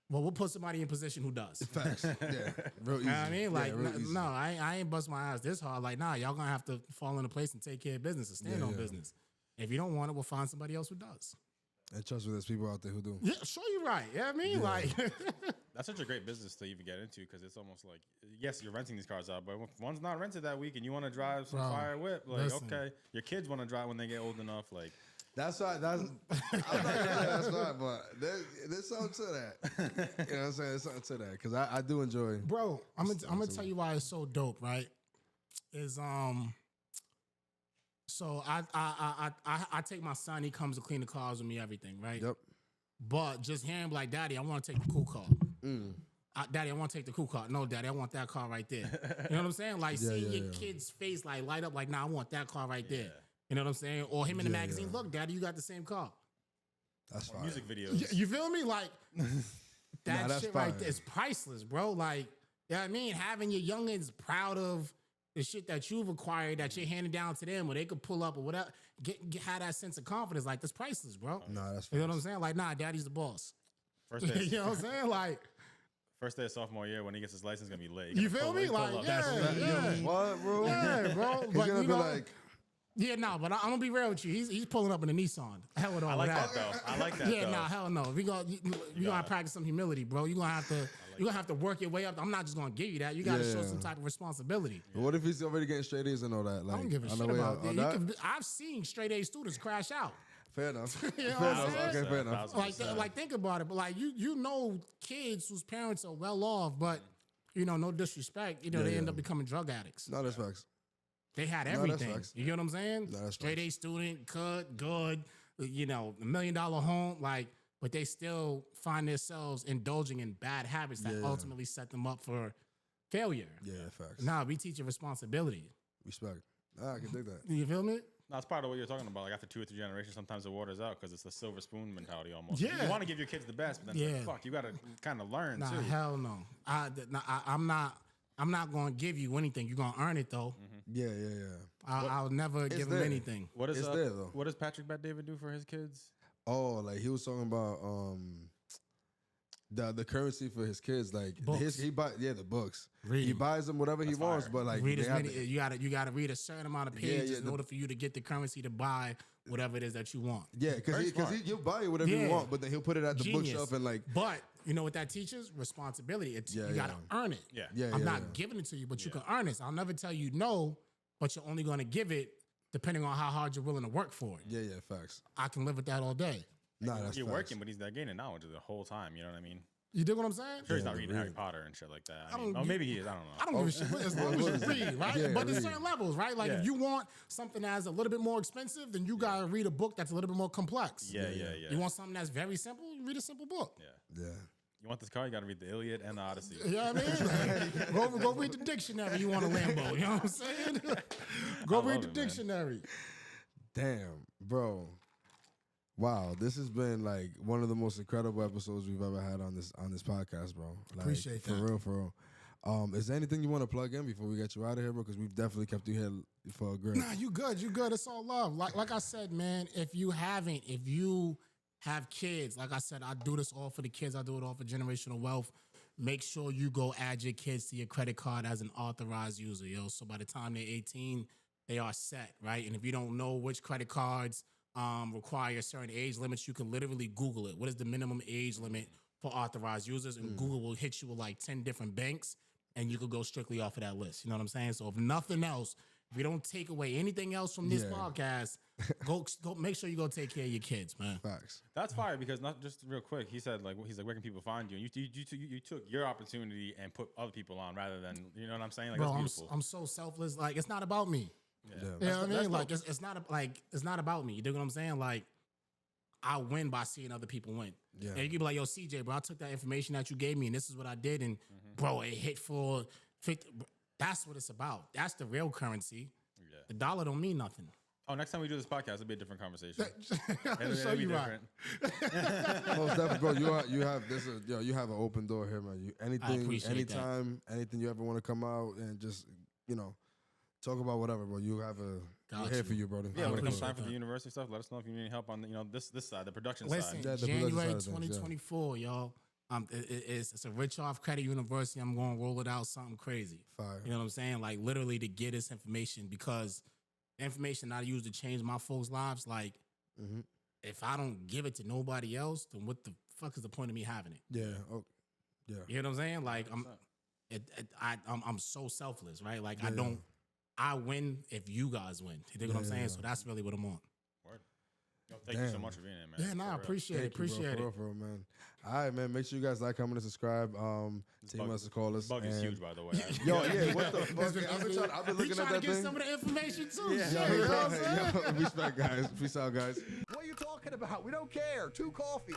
well, we'll put somebody in position who does. Facts. Yeah, real easy. You know what I mean? Like, no, I ain't bust my ass this hard. Like, nah, y'all gonna have to fall into place and take care of business and stand on business. If you don't want it, we'll find somebody else who does. And trust me, there's people out there who do. Yeah, sure, you're right. You know what I mean? Like, that's such a great business to even get into because it's almost like, yes, you're renting these cars out, but if one's not rented that week and you want to drive some fire whip, like, okay, your kids want to drive when they get old enough, like. That's why. I'm not gonna say that's why, but there's something to that. You know what I'm saying? There's something to that because I do enjoy. Bro, I'm gonna tell you why it's so dope. Right? Is So I take my son. He comes to clean the cars with me, everything, right? Yep. But just hearing like, Daddy, I want to take the cool car. Daddy, I want to take the cool car. No, Daddy, I want that car right there. You know what I'm saying? Like seeing your kid's face like light up, like, nah, I want that car right there. You know what I'm saying? Or him in the magazine. Look, Daddy, you got the same car. That's fine. Music videos. You feel me? Like that shit fine. right there is priceless, bro. Like, you know what I mean? Having your youngins proud of the shit that you've acquired that you're handing down to them, or they could pull up or whatever, have that sense of confidence. Like, that's priceless, bro. Nah, that's you know what I'm saying? Like, nah, Daddy's the boss. First day, you know what I'm saying? Like, first day of sophomore year when he gets his license, gonna be late. You feel me? Like, yeah. What, bro? Yeah, bro. He's But gonna you be know, like. yeah, no, but I'm gonna be real with you. He's pulling up in a Nissan. Hell with all I like that. that though. I like that. Yeah, though. nah, hell no. You gonna practice some humility, bro. You gonna have to work your way up. I'm not just gonna give you that. You gotta show some type of responsibility. But what if he's already getting straight A's and all that? Like, I don't give a shit about that. I've seen straight A students crash out. Fair enough. You know Fair what I'm enough. saying? Okay, fair enough. Like think about it. But like you know kids whose parents are well off, but no disrespect, they end up becoming drug addicts. No, that's facts. They had that's everything. facts. You get what I'm saying? No, that's Straight A student, good, $1 million home, like, but they still find themselves indulging in bad habits that ultimately set them up for failure. Yeah, facts. Nah, we teach you responsibility. Respect. I can dig that. You feel me? No, it's part of what you're talking about. Like after 2 or 3 generations, sometimes the water's out because it's the silver spoon mentality almost. Yeah. You want to give your kids the best, but then it's like, fuck, you got to kind of learn Nah, too. hell no. I'm not going to give you anything. You're going to earn it though. Yeah. I'll never give him anything. What is there though? What does Patrick Bet David do for his kids? Oh, like he was talking about the currency for his kids, like Books. he buy the books. Read. He buys them whatever he wants, but like read they as have many. You gotta read a certain amount of pages in order for you to get the currency to buy whatever it is that you want. yeah, because he'll buy you whatever you want, but then he'll put it at the bookshelf and like. But you know what that teaches? Responsibility. You gotta earn it. I'm not giving it to you, but you can earn it. So I'll never tell you no, but you're only gonna give it depending on how hard you're willing to work for it. Yeah, facts. I can live with that all day. Nah, that's you're facts. working, but he's not gaining knowledge the whole time. You know what I mean? You dig what I'm saying? Sure, he's not reading Harry Potter and shit like that. I don't- maybe he is. I don't know. I don't give a shit as long as you read, right? Yeah, but there's read. certain levels, right? Like if you want something that's a little bit more expensive, then you gotta read a book that's a little bit more complex. Yeah. You want something that's very simple? Read a simple book. Yeah. You want this car? You got to read the Iliad and the Odyssey. You know what I mean? Like, go read the dictionary. You want a Lambo? You know what I'm saying? Go read the dictionary. Damn, bro. Wow, this has been like one of the most incredible episodes we've ever had on this podcast, bro. Like, Appreciate that. For real. Is there anything you want to plug in before we get you out of here, bro? Because we've definitely kept you here for a grip. Nah, you good. It's all love. Like I said, man, if you have kids, like I said, I do this all for the kids. I do it all for generational wealth. Make sure you go add your kids to your credit card as an authorized user, yo. So by the time they're 18, they are set, right? And if you don't know which credit cards require certain age limits, you can literally Google it. What is the minimum age limit for authorized users? And Google will hit you with like 10 different banks, and you could go strictly off of that list. You know what I'm saying? So if nothing else, if we don't take away anything else from this podcast, go make sure you go take care of your kids, man. Facts. That's fire because not just real quick. He said like where can people find you? And you took your opportunity and put other people on rather than you know what I'm saying. Like Bro, that's beautiful. I'm so selfless. Like it's not about me. Yeah. You know what I mean? Like dope. it's not about me. You dig what I'm saying? Like I win by seeing other people win. Yeah. And you can be like, yo, CJ, bro, I took that information that you gave me and this is what I did. And bro, it hit for 50. That's what it's about. That's the real currency. Yeah. The dollar don't mean nothing. Oh, next time we do this podcast, it'll be a different conversation. I'll show you right. Most definitely, bro. You have this. You have an open door here, man. Anytime, anything you ever want to come out and just talk about whatever, bro. You have we're here for you, brother. Yeah, when it comes time for the university stuff, let us know if you need any help on this side, the production Listen, side. January 2024, y'all. It's a rich off credit university. I'm going to roll it out something crazy. Fire. You know what I'm saying? Like literally to get this information because the information I use to change my folks' lives, like if I don't give it to nobody else, then what the fuck is the point of me having it? Yeah. Oh, yeah. You know what I'm saying? Like I'm so selfless, right? Like I win if you guys win. You dig what I'm saying? So that's really what I'm on. Word. Yo, thank you so much for being here, man. Yeah, nah, I appreciate it. For real, man. All right, man. Make sure you guys like, comment, and subscribe. Team us to call us. Bug is huge, by the way. Yo, yeah, what the fuck? I've been looking at that to get thing. some of the information too. Yeah, Shit, you know what I'm saying? Respect, guys. Peace out, guys. What are you talking about? We don't care. 2 coffee.